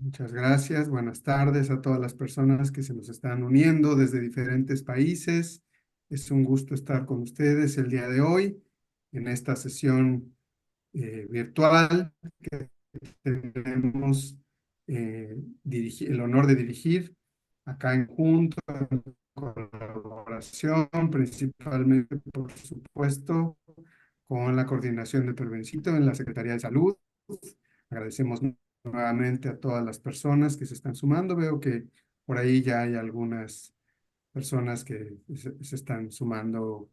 Muchas gracias. Buenas tardes a todas las personas que se nos están uniendo desde diferentes países. Es un gusto estar con ustedes el día de hoy en esta sesión virtual que tenemos el honor de dirigir acá en Junto, en colaboración, principalmente, por supuesto, con la Coordinación de Prevención en la Secretaría de Salud. Agradecemos nuevamente a todas las personas que se están sumando. Veo que por ahí ya hay algunas personas que se están sumando.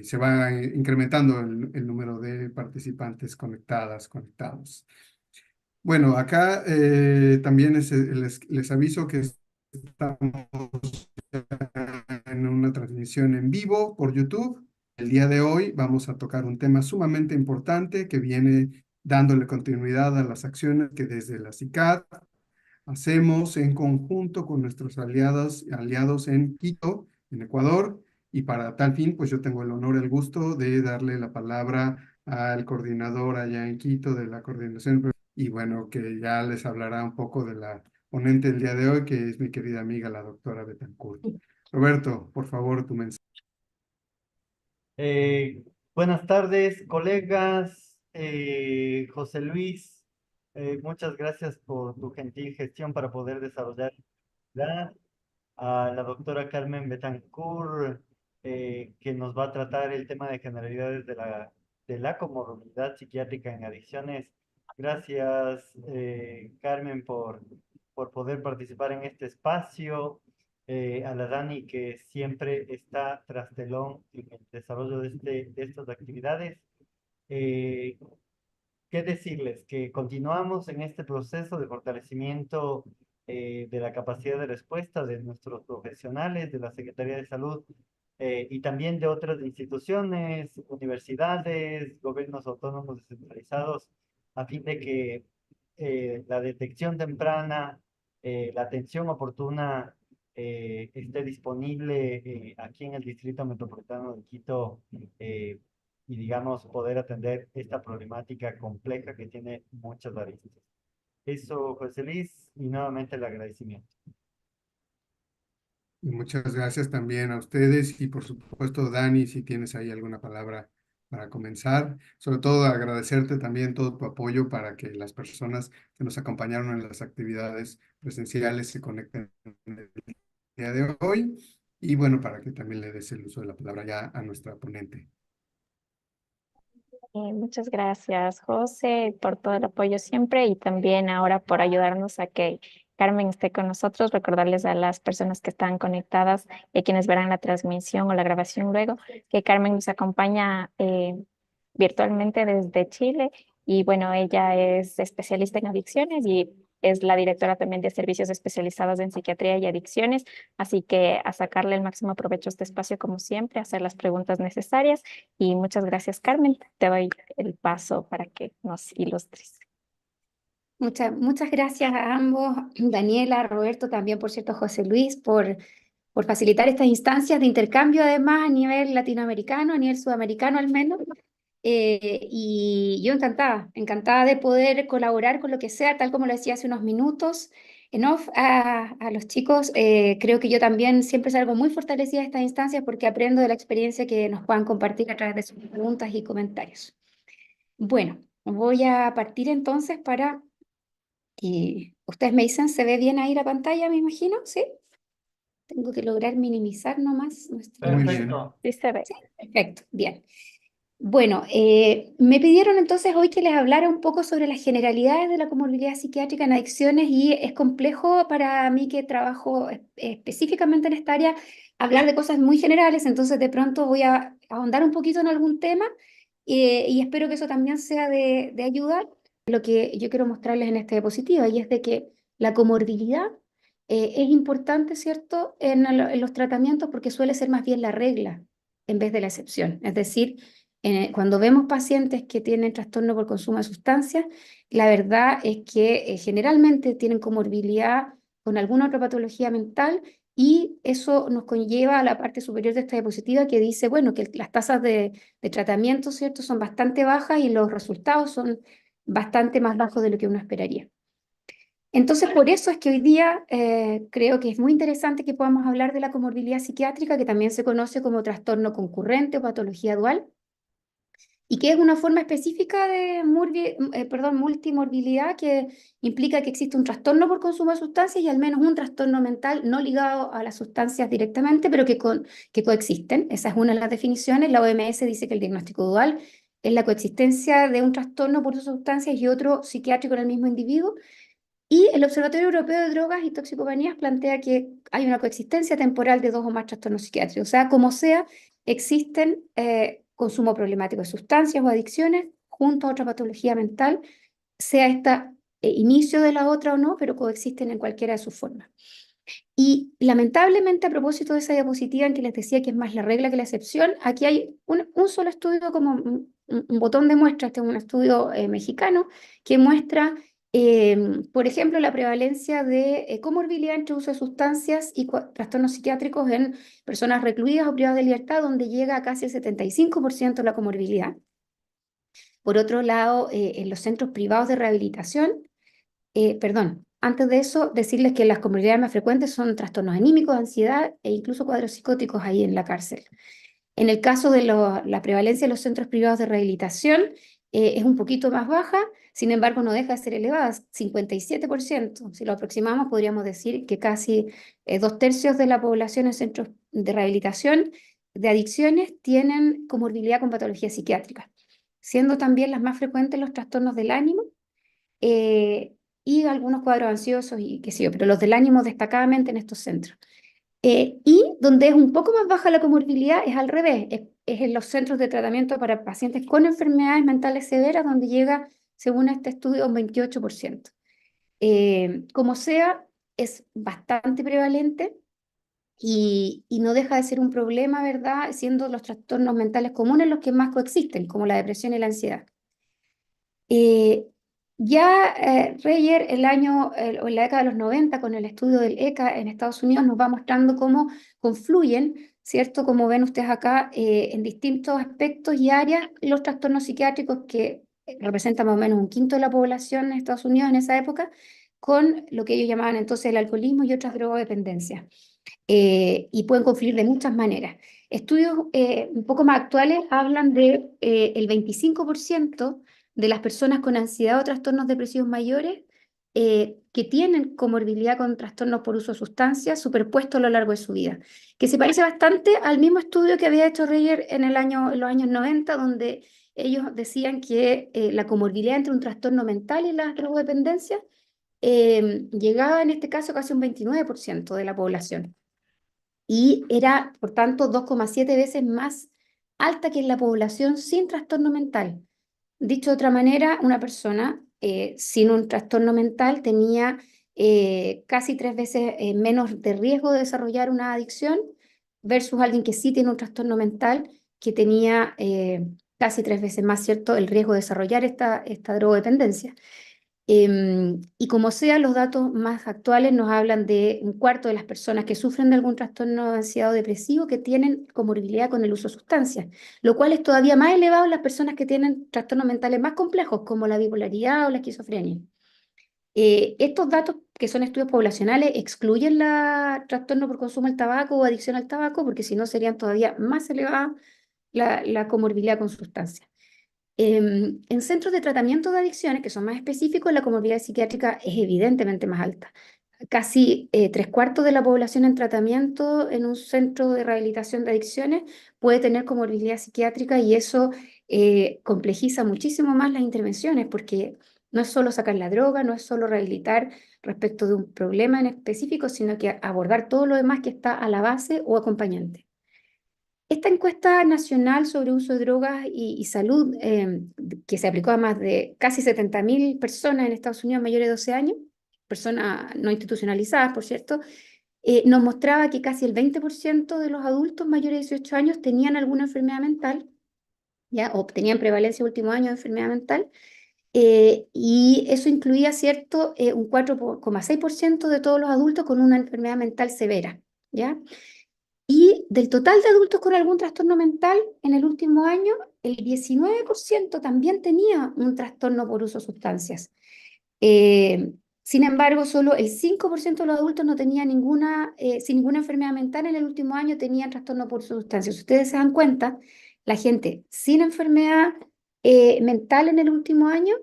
Se va incrementando el número de participantes conectados. Bueno, acá también les aviso que estamos en una transmisión en vivo por YouTube. El día de hoy vamos a tocar un tema sumamente importante que viene dándole continuidad a las acciones que desde la CICAD hacemos en conjunto con nuestros aliados en Quito, en Ecuador, y para tal fin, pues yo tengo el honor y el gusto de darle la palabra al coordinador allá en Quito de la coordinación, y bueno, que ya les hablará un poco de la ponente del día de hoy, que es mi querida amiga, la doctora Betancourt. Roberto, por favor, tu mensaje. Eh, Buenas tardes, colegas. José Luis, muchas gracias por tu gentil gestión para poder desarrollar a la doctora Carmen Betancourt, que nos va a tratar el tema de generalidades de la comorbilidad psiquiátrica en adicciones. Gracias, Carmen, por poder participar en este espacio. A la Dani, que siempre está tras telón en el desarrollo de estas actividades. Eh, ¿Qué decirles? Que continuamos en este proceso de fortalecimiento de la capacidad de respuesta de nuestros profesionales, de la Secretaría de Salud y también de otras instituciones, universidades, gobiernos autónomos descentralizados, a fin de que la detección temprana, la atención oportuna esté disponible aquí en el Distrito Metropolitano de Quito, y digamos poder atender esta problemática compleja que tiene muchas aristas. Eso, José Luis, y nuevamente el agradecimiento. Y muchas gracias también a ustedes y por supuesto, Dani, si tienes ahí alguna palabra para comenzar. Sobre todo agradecerte también todo tu apoyo para que las personas que nos acompañaron en las actividades presenciales se conecten el día de hoy. Y bueno, para que también le des el uso de la palabra ya a nuestra ponente. Muchas gracias, José, por todo el apoyo siempre y también ahora por ayudarnos a que Carmen esté con nosotros. Recordarles a las personas que están conectadas y a quienes verán la transmisión o la grabación luego, que Carmen nos acompaña virtualmente desde Chile y bueno, ella es especialista en adicciones y es la directora también de servicios especializados en psiquiatría y adicciones, así que a sacarle el máximo provecho a este espacio como siempre, hacer las preguntas necesarias y muchas gracias, Carmen. Te doy el paso para que nos ilustres. Muchas gracias a ambos, Daniela, Roberto, también por cierto José Luis, por facilitar estas instancias de intercambio además a nivel latinoamericano, a nivel sudamericano al menos. Y yo encantada de poder colaborar con lo que sea, tal como lo decía hace unos minutos en off a los chicos. Creo que yo también siempre salgo muy fortalecida de estas instancias porque aprendo de la experiencia que nos puedan compartir a través de sus preguntas y comentarios. Bueno, voy a partir entonces para... ustedes me dicen, ¿se ve bien ahí la pantalla, me imagino? ¿Sí? Tengo que lograr minimizar nomás nuestra... Muy bien. Perfecto. Sí, se ve. Sí, perfecto, bien. Bueno, me pidieron entonces hoy que les hablara un poco sobre las generalidades de la comorbilidad psiquiátrica en adicciones y es complejo para mí que trabajo específicamente en esta área hablar de cosas muy generales, entonces de pronto voy a ahondar un poquito en algún tema y espero que eso también sea de ayuda. Lo que yo quiero mostrarles en esta diapositiva y es de que la comorbilidad es importante, ¿cierto?, en los tratamientos porque suele ser más bien la regla en vez de la excepción. Es decir, cuando vemos pacientes que tienen trastorno por consumo de sustancias, la verdad es que generalmente tienen comorbilidad con alguna otra patología mental y eso nos conlleva a la parte superior de esta diapositiva que dice, bueno, que las tasas de tratamiento, ¿cierto?, son bastante bajas y los resultados son bastante más bajos de lo que uno esperaría. Entonces, por eso es que hoy día creo que es muy interesante que podamos hablar de la comorbilidad psiquiátrica, que también se conoce como trastorno concurrente o patología dual, y que es una forma específica de multimorbilidad que implica que existe un trastorno por consumo de sustancias y al menos un trastorno mental no ligado a las sustancias directamente, pero que coexisten. Esa es una de las definiciones. La OMS dice que el diagnóstico dual es la coexistencia de un trastorno por uso de sustancias y otro psiquiátrico en el mismo individuo. Y el Observatorio Europeo de Drogas y Toxicomanías plantea que hay una coexistencia temporal de dos o más trastornos psiquiátricos. O sea, como sea, existen consumo problemático de sustancias o adicciones junto a otra patología mental, sea esta inicio de la otra o no, pero coexisten en cualquiera de sus formas. Y lamentablemente, a propósito de esa diapositiva en que les decía que es más la regla que la excepción, aquí hay un solo estudio como un botón de muestra. Este es un estudio mexicano que muestra, por ejemplo, la prevalencia de comorbilidad entre uso de sustancias y trastornos psiquiátricos en personas recluidas o privadas de libertad, donde llega a casi el 75% la comorbilidad. Por otro lado, en los centros privados de rehabilitación, perdón, antes de eso, decirles que las comorbilidades más frecuentes son trastornos anímicos, ansiedad e incluso cuadros psicóticos ahí en la cárcel. En el caso de la prevalencia de los centros privados de rehabilitación, es un poquito más baja, sin embargo no deja de ser elevada, 57%. Si lo aproximamos, podríamos decir que casi 2/3 de la población en centros de rehabilitación de adicciones tienen comorbilidad con patología psiquiátrica, siendo también las más frecuentes los trastornos del ánimo, eh, y algunos cuadros ansiosos y qué sé yo, pero los del ánimo destacadamente en estos centros. Y donde es un poco más baja la comorbilidad es al revés, es en los centros de tratamiento para pacientes con enfermedades mentales severas, donde llega, según este estudio, un 28%. Como sea, es bastante prevalente y no deja de ser un problema, ¿verdad? Siendo los trastornos mentales comunes los que más coexisten, como la depresión y la ansiedad. Reyer, o en la década de los 90, con el estudio del ECA en Estados Unidos, nos va mostrando cómo confluyen, ¿cierto? Como ven ustedes acá, en distintos aspectos y áreas, los trastornos psiquiátricos que representan más o menos un quinto de la población en Estados Unidos en esa época, con lo que ellos llamaban entonces el alcoholismo y otras drogodependencias. Y pueden confluir de muchas maneras. Estudios un poco más actuales hablan de el 25% de las personas con ansiedad o trastornos depresivos mayores que tienen comorbilidad con trastornos por uso de sustancias superpuesto a lo largo de su vida, que se parece bastante al mismo estudio que había hecho Reyer en los años 90, donde ellos decían que la comorbilidad entre un trastorno mental y las drogodependencias llegaba en este caso casi un 29% de la población y era, por tanto, 2,7 veces más alta que en la población sin trastorno mental. Dicho de otra manera, una persona sin un trastorno mental tenía casi 3 veces menos de riesgo de desarrollar una adicción versus alguien que sí tiene un trastorno mental que tenía casi 3 veces más, ¿cierto?, el riesgo de desarrollar esta drogodependencia. Y como sea, los datos más actuales nos hablan de un cuarto de las personas que sufren de algún trastorno de ansiedad o depresivo que tienen comorbilidad con el uso de sustancias, lo cual es todavía más elevado en las personas que tienen trastornos mentales más complejos, como la bipolaridad o la esquizofrenia. Estos datos, que son estudios poblacionales, excluyen el trastorno por consumo del tabaco o adicción al tabaco, porque si no serían todavía más elevada la comorbilidad con sustancias. En centros de tratamiento de adicciones, que son más específicos, la comorbilidad psiquiátrica es evidentemente más alta. Casi 3/4 de la población en tratamiento en un centro de rehabilitación de adicciones puede tener comorbilidad psiquiátrica y eso complejiza muchísimo más las intervenciones porque no es solo sacar la droga, no es solo rehabilitar respecto de un problema en específico, sino que abordar todo lo demás que está a la base o acompañante. Esta encuesta nacional sobre uso de drogas y salud, que se aplicó a más de casi 70.000 personas en Estados Unidos mayores de 12 años, personas no institucionalizadas, por cierto, nos mostraba que casi el 20% de los adultos mayores de 18 años tenían alguna enfermedad mental, ¿ya? O tenían prevalencia último año de enfermedad mental, y eso incluía, ¿cierto?, un 4,6% de todos los adultos con una enfermedad mental severa, ¿ya? Y del total de adultos con algún trastorno mental, en el último año, el 19% también tenía un trastorno por uso de sustancias. Sin embargo, solo el 5% de los adultos no tenía sin ninguna enfermedad mental en el último año tenían trastorno por sustancias. Si ustedes se dan cuenta, la gente sin enfermedad mental en el último año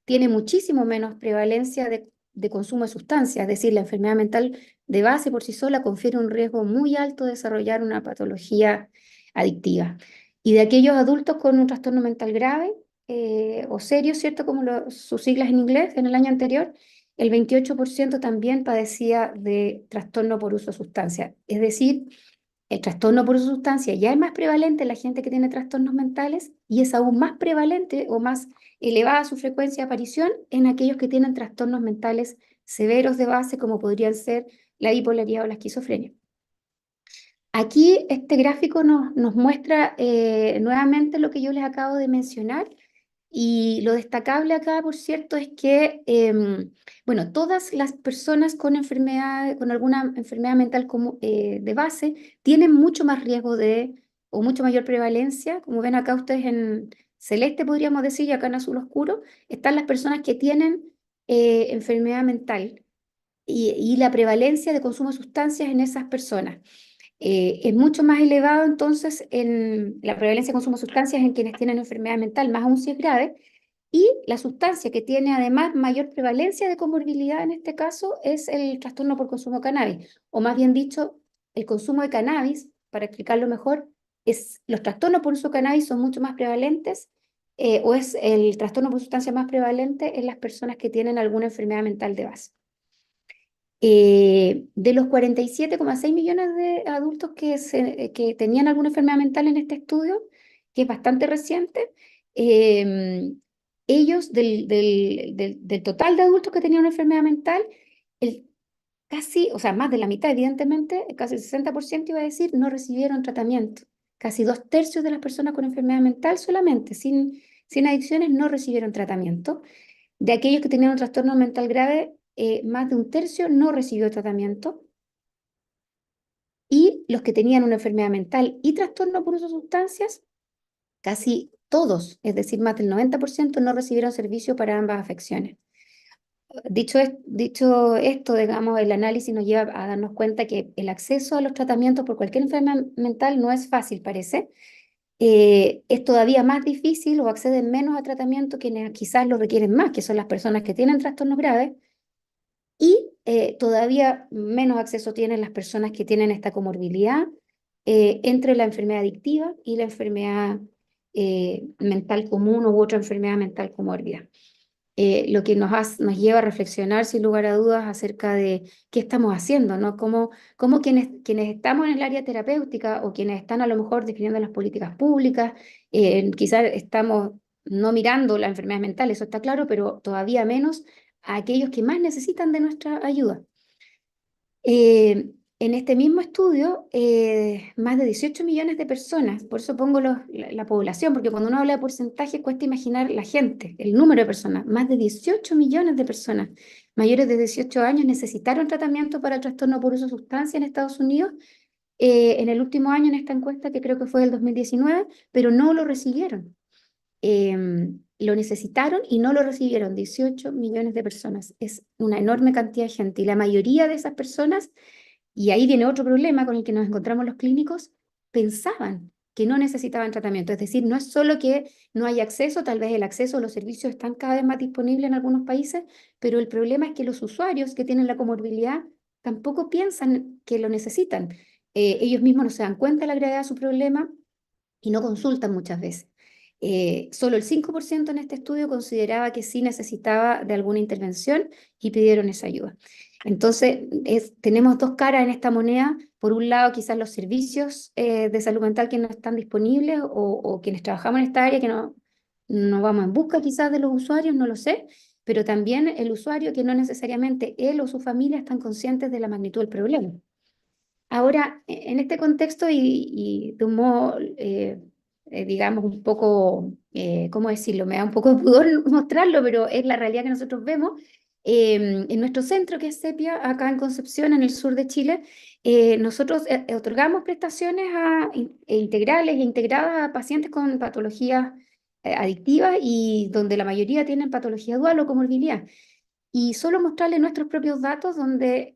tiene muchísimo menos prevalencia de consumo de sustancias, es decir, la enfermedad mental de base por sí sola confiere un riesgo muy alto de desarrollar una patología adictiva. Y de aquellos adultos con un trastorno mental grave o serio, ¿cierto? Como sus siglas en inglés, en el año anterior, el 28% también padecía de trastorno por uso de sustancias. Es decir, el trastorno por uso de sustancias ya es más prevalente en la gente que tiene trastornos mentales y es aún más prevalente o más elevada su frecuencia de aparición en aquellos que tienen trastornos mentales severos de base, como podrían ser la bipolaridad o la esquizofrenia. Aquí este gráfico nos muestra nuevamente lo que yo les acabo de mencionar y lo destacable acá, por cierto, es que bueno, todas las personas con alguna enfermedad mental de base tienen mucho más riesgo o mucho mayor prevalencia. Como ven acá ustedes en celeste, podríamos decir, y acá en azul oscuro, están las personas que tienen enfermedad mental y la prevalencia de consumo de sustancias en esas personas. Es mucho más elevado entonces en la prevalencia de consumo de sustancias en quienes tienen enfermedad mental, más aún si es grave, y la sustancia que tiene además mayor prevalencia de comorbilidad en este caso es el trastorno por consumo de cannabis, o más bien dicho, el consumo de cannabis, para explicarlo mejor, los trastornos por uso de cannabis son mucho más prevalentes, o es el trastorno por sustancia más prevalente en las personas que tienen alguna enfermedad mental de base. De los 47,6 millones de adultos que tenían alguna enfermedad mental en este estudio, que es bastante reciente, ellos, del total de adultos que tenían una enfermedad mental, o sea, más de la mitad, evidentemente, casi el 60% iba a decir, no recibieron tratamiento. Casi 2/3 de las personas con enfermedad mental solamente, sin adicciones, no recibieron tratamiento. De aquellos que tenían un trastorno mental grave, más de 1/3 no recibió tratamiento. Y los que tenían una enfermedad mental y trastorno por uso de sustancias, casi todos, es decir, más del 90%, no recibieron servicio para ambas afecciones. Dicho esto, digamos, el análisis nos lleva a darnos cuenta que el acceso a los tratamientos por cualquier enfermedad mental no es fácil, parece. Es todavía más difícil o acceden menos a tratamiento quienes quizás lo requieren más, que son las personas que tienen trastornos graves, y todavía menos acceso tienen las personas que tienen esta comorbilidad entre la enfermedad adictiva y la enfermedad mental común u otra enfermedad mental comórbida. Lo que nos lleva a reflexionar sin lugar a dudas acerca de qué estamos haciendo, ¿no? Cómo quienes estamos en el área terapéutica o quienes están a lo mejor definiendo las políticas públicas, quizás estamos no mirando la enfermedad mental, eso está claro, pero todavía menos a aquellos que más necesitan de nuestra ayuda. En este mismo estudio, más de 18 millones de personas, por eso pongo la población, porque cuando uno habla de porcentaje cuesta imaginar la gente, el número de personas. Más de 18 millones de personas mayores de 18 años necesitaron tratamiento para el trastorno por uso de sustancia en Estados Unidos en el último año en esta encuesta, que creo que fue del 2019, pero no lo recibieron. Lo necesitaron y no lo recibieron 18 millones de personas. Es una enorme cantidad de gente y la mayoría de esas personas, y ahí viene otro problema con el que nos encontramos los clínicos, pensaban que no necesitaban tratamiento. Es decir, no es solo que no hay acceso, tal vez el acceso a los servicios están cada vez más disponibles en algunos países, pero el problema es que los usuarios que tienen la comorbilidad tampoco piensan que lo necesitan. Ellos mismos no se dan cuenta de la gravedad de su problema y no consultan muchas veces. Solo el 5% en este estudio consideraba que sí necesitaba de alguna intervención y pidieron esa ayuda. Entonces, tenemos dos caras en esta moneda. Por un lado, quizás los servicios de salud mental que no están disponibles o quienes trabajamos en esta área que no vamos en busca quizás de los usuarios, no lo sé, pero también el usuario que no necesariamente él o su familia están conscientes de la magnitud del problema. Ahora, en este contexto y de un modo, digamos, un poco, ¿cómo decirlo? Me da un poco de pudor mostrarlo, pero es la realidad que nosotros vemos. En nuestro centro, que es CEPIA, acá en Concepción, en el sur de Chile, nosotros otorgamos prestaciones integrales e integradas a pacientes con patologías adictivas y donde la mayoría tienen patología dual o comorbilidad. y solo mostrarles nuestros propios datos donde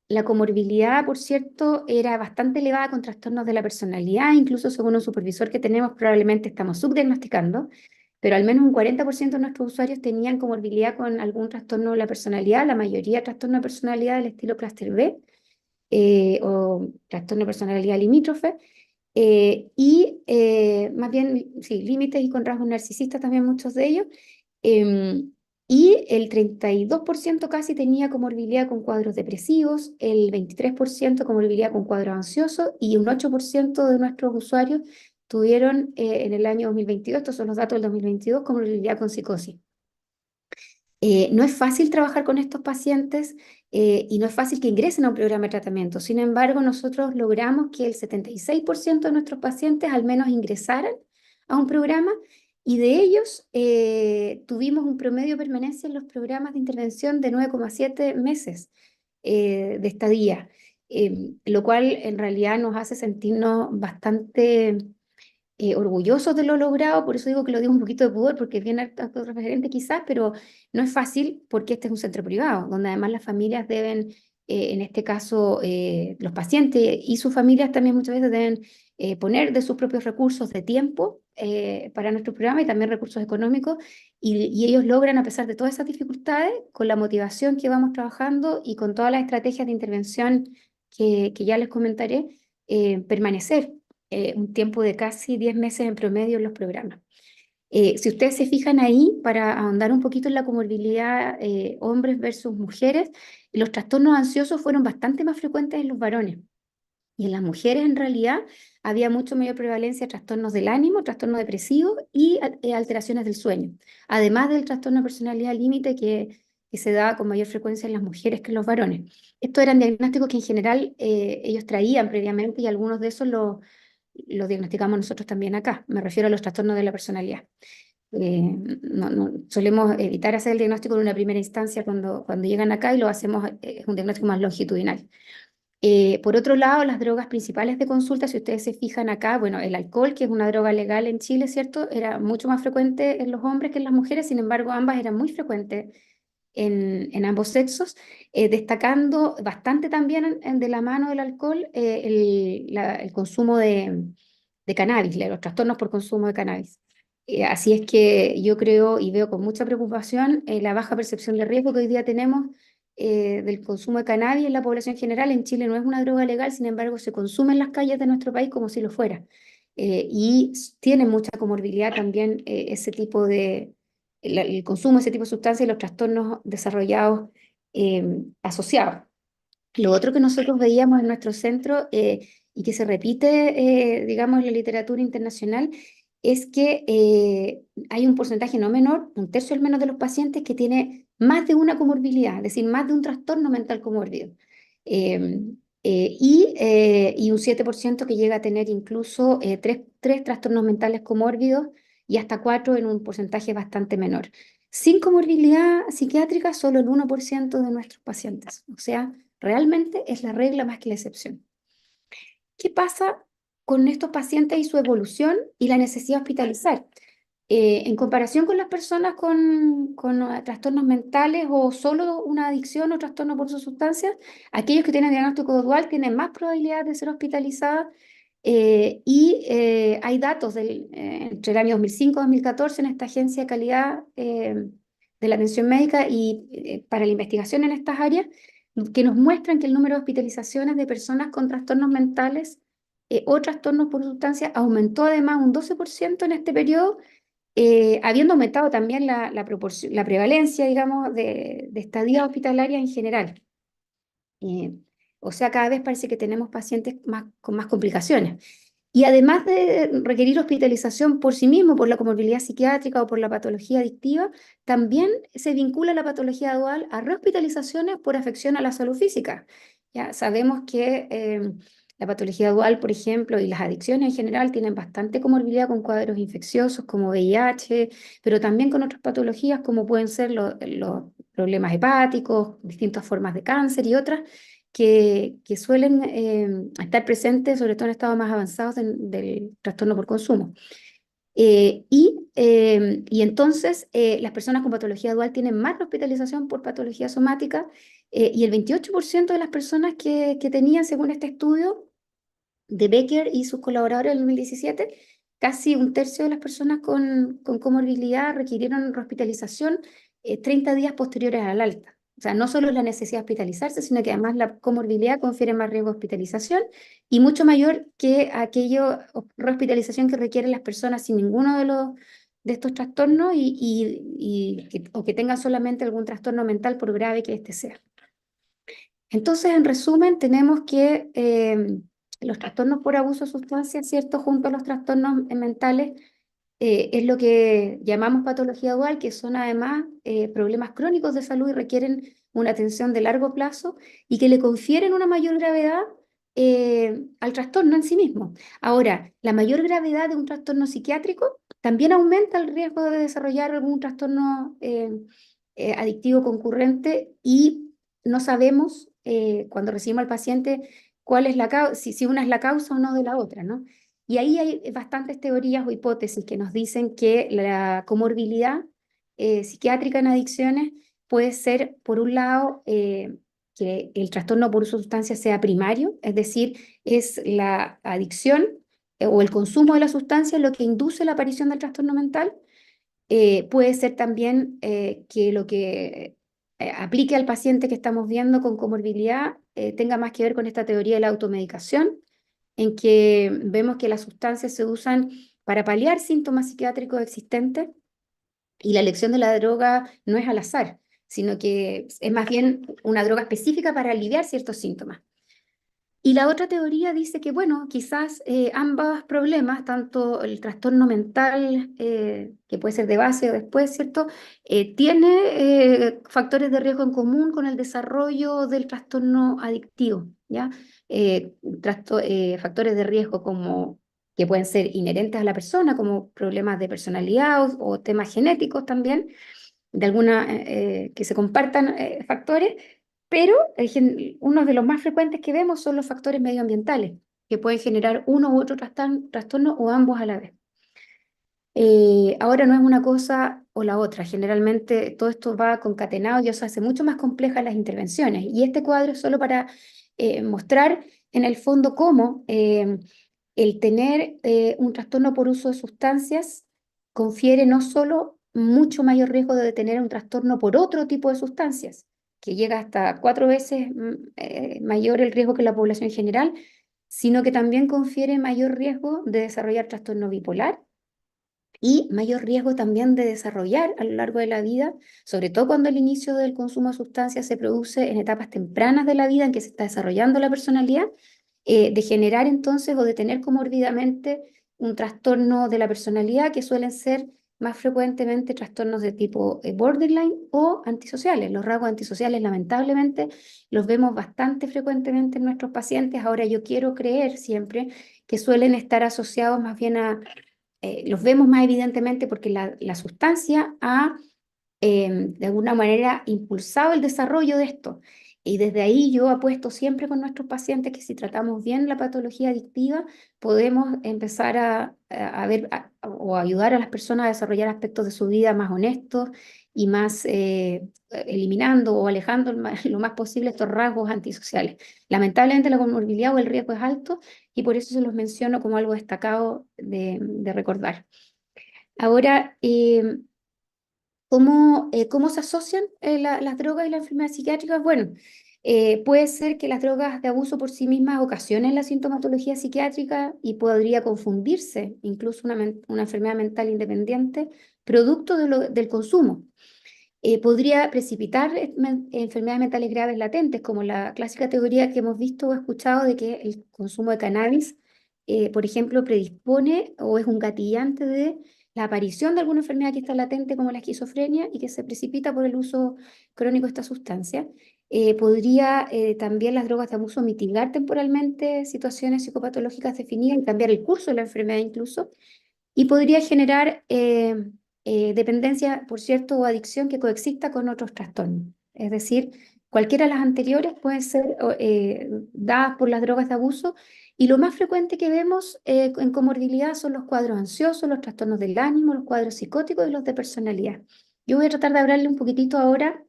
la comorbilidad, por cierto, era bastante elevada con trastornos de la personalidad, incluso según un supervisor que tenemos, probablemente estamos subdiagnosticando, pero al menos un 40% de nuestros usuarios tenían comorbilidad con algún trastorno de la personalidad, la mayoría trastorno de personalidad del estilo clúster B o trastorno de personalidad limítrofe, más bien, sí, límites y con rasgos narcisistas también muchos de ellos. Y el 32% casi tenía comorbilidad con cuadros depresivos, el 23% comorbilidad con cuadros ansiosos y un 8% de nuestros usuarios tuvieron en el año 2022, estos son los datos del 2022, comorbilidad con psicosis. No es fácil trabajar con estos pacientes y no es fácil que ingresen a un programa de tratamiento. Sin embargo, nosotros logramos que el 76% de nuestros pacientes al menos ingresaran a un programa y de ellos tuvimos un promedio de permanencia en los programas de intervención de 9,7 meses de estadía, lo cual en realidad nos hace sentirnos bastante orgullosos de lo logrado, por eso digo que lo digo un poquito de pudor, porque es bien referente quizás, pero no es fácil porque este es un centro privado, donde además las familias deben, en este caso, los pacientes y sus familias también muchas veces deben poner de sus propios recursos de tiempo para nuestro programa y también recursos económicos, y ellos logran, a pesar de todas esas dificultades, con la motivación que vamos trabajando y con todas las estrategias de intervención que ya les comentaré, permanecer un tiempo de casi 10 meses en promedio en los programas. Si ustedes se fijan ahí, para ahondar un poquito en la comorbilidad hombres versus mujeres, los trastornos ansiosos fueron bastante más frecuentes en los varones. Y en las mujeres, en realidad, había mucho mayor prevalencia de trastornos del ánimo, trastornos depresivos y alteraciones del sueño, además del trastorno de personalidad límite que se da con mayor frecuencia en las mujeres que en los varones. Estos eran diagnósticos que en general ellos traían previamente y algunos de esos los diagnosticamos nosotros también acá. Me refiero a los trastornos de la personalidad. Solemos evitar hacer el diagnóstico en una primera instancia cuando llegan acá y lo hacemos, es un diagnóstico más longitudinal. Por otro lado, las drogas principales de consulta, si ustedes se fijan acá, bueno, el alcohol, que es una droga legal en Chile, ¿cierto? Era mucho más frecuente en los hombres que en las mujeres, sin embargo, ambas eran muy frecuentes en ambos sexos, destacando bastante también de la mano del alcohol el consumo de cannabis, los trastornos por consumo de cannabis. Así es que yo creo y veo con mucha preocupación la baja percepción de riesgo que hoy día tenemos del consumo de cannabis en la población general. En Chile no es una droga legal, sin embargo se consume en las calles de nuestro país como si lo fuera. Y tiene mucha comorbilidad también ese tipo de el consumo de ese tipo de sustancias y los trastornos desarrollados asociados. Lo otro que nosotros veíamos en nuestro centro y que se repite, digamos, en la literatura internacional, es que hay un porcentaje no menor, un tercio al menos de los pacientes que tiene más de una comorbilidad, es decir, más de un trastorno mental comórbido. Y un 7% que llega a tener incluso tres trastornos mentales comórbidos y hasta 4 en un porcentaje bastante menor. Sin comorbilidad psiquiátrica, solo el 1% de nuestros pacientes. O sea, realmente es la regla más que la excepción. ¿Qué pasa con estos pacientes y su evolución y la necesidad de hospitalizar? En comparación con las personas con trastornos mentales o solo una adicción o trastorno por sus sustancias, aquellos que tienen diagnóstico dual tienen más probabilidad de ser hospitalizados hay datos entre el año 2005 y 2014 en esta Agencia de Calidad de la Atención Médica y para la investigación en estas áreas que nos muestran que el número de hospitalizaciones de personas con trastornos mentales o trastornos por sustancias aumentó además un 12% en este periodo, habiendo aumentado también la prevalencia, digamos, de estadía hospitalaria en general. O sea, cada vez parece que tenemos pacientes con más complicaciones. Y además de requerir hospitalización por sí mismo, por la comorbilidad psiquiátrica o por la patología adictiva, también se vincula la patología dual a rehospitalizaciones por afección a la salud física. Ya sabemos que la patología dual, por ejemplo, y las adicciones en general tienen bastante comorbilidad con cuadros infecciosos como VIH, pero también con otras patologías como pueden ser los problemas hepáticos, distintas formas de cáncer y otras que suelen estar presentes, sobre todo en estados más avanzados del trastorno por consumo. Y y entonces las personas con patología dual tienen más hospitalización por patología somática y el 28% de las personas que tenían, según este estudio de Becker y sus colaboradores en el 2017, casi un tercio de las personas con comorbilidad requirieron hospitalización 30 días posteriores al alta. O sea, no solo la necesidad de hospitalizarse, sino que además la comorbilidad confiere más riesgo de hospitalización y mucho mayor que aquella hospitalización que requieren las personas sin ninguno de estos trastornos o que tengan solamente algún trastorno mental por grave que éste sea. Entonces, en resumen, tenemos que los trastornos por abuso de sustancias, ¿cierto? Junto a los trastornos mentales, es lo que llamamos patología dual, que son además problemas crónicos de salud y requieren una atención de largo plazo y que le confieren una mayor gravedad al trastorno en sí mismo. Ahora, la mayor gravedad de un trastorno psiquiátrico también aumenta el riesgo de desarrollar algún trastorno adictivo concurrente y no sabemos cuando recibimos al paciente cuál es la causa, si una es la causa o no de la otra, ¿no? Y ahí hay bastantes teorías o hipótesis que nos dicen que la comorbilidad psiquiátrica en adicciones puede ser, por un lado, que el trastorno por uso de sustancias sea primario, es decir, es la adicción o el consumo de la sustancia lo que induce la aparición del trastorno mental. Puede ser también que lo que aplique al paciente que estamos viendo con comorbilidad tenga más que ver con esta teoría de la automedicación, en que vemos que las sustancias se usan para paliar síntomas psiquiátricos existentes y la elección de la droga no es al azar, sino que es más bien una droga específica para aliviar ciertos síntomas. Y la otra teoría dice que, bueno, quizás ambos problemas, tanto el trastorno mental, que puede ser de base o después, ¿cierto? Tiene factores de riesgo en común con el desarrollo del trastorno adictivo, ¿ya? Factores de riesgo como que pueden ser inherentes a la persona, como problemas de personalidad o temas genéticos también, de alguna, que se compartan factores, pero uno de los más frecuentes que vemos son los factores medioambientales, que pueden generar uno u otro trastorno o ambos a la vez. Ahora no es una cosa o la otra, generalmente todo esto va concatenado y eso hace mucho más complejas las intervenciones. Y este cuadro es solo para mostrar en el fondo cómo el tener un trastorno por uso de sustancias confiere no solo mucho mayor riesgo de tener un trastorno por otro tipo de sustancias, que llega hasta 4 veces mayor el riesgo que la población en general, sino que también confiere mayor riesgo de desarrollar trastorno bipolar y mayor riesgo también de desarrollar a lo largo de la vida, sobre todo cuando el inicio del consumo de sustancias se produce en etapas tempranas de la vida en que se está desarrollando la personalidad, de generar entonces o de tener comorbidamente un trastorno de la personalidad que suelen ser más frecuentemente trastornos de tipo borderline o antisociales. Los rasgos antisociales lamentablemente los vemos bastante frecuentemente en nuestros pacientes. Ahora yo quiero creer siempre que suelen estar asociados más bien los vemos más evidentemente porque la sustancia ha de alguna manera impulsado el desarrollo de esto. Y desde ahí yo apuesto siempre con nuestros pacientes que si tratamos bien la patología adictiva, podemos empezar a ver o ayudar a las personas a desarrollar aspectos de su vida más honestos y más eliminando o alejando lo más posible estos rasgos antisociales. Lamentablemente la comorbilidad o el riesgo es alto y por eso se los menciono como algo destacado de recordar. Ahora, ¿cómo se asocian las drogas y las enfermedades psiquiátricas? Bueno, puede ser que las drogas de abuso por sí mismas ocasionen la sintomatología psiquiátrica y podría confundirse incluso una enfermedad mental independiente producto del consumo. Podría precipitar enfermedades mentales graves latentes, como la clásica teoría que hemos visto o escuchado de que el consumo de cannabis, por ejemplo, predispone o es un gatillante de la aparición de alguna enfermedad que está latente como la esquizofrenia y que se precipita por el uso crónico de esta sustancia. Podría también las drogas de abuso mitigar temporalmente situaciones psicopatológicas definidas y cambiar el curso de la enfermedad incluso. Y podría generar dependencia, por cierto, o adicción que coexista con otros trastornos. Es decir, cualquiera de las anteriores pueden ser dadas por las drogas de abuso Y lo más frecuente que vemos en comorbilidad son los cuadros ansiosos, los trastornos del ánimo, los cuadros psicóticos y los de personalidad. Yo voy a tratar de hablarle un poquitito ahora,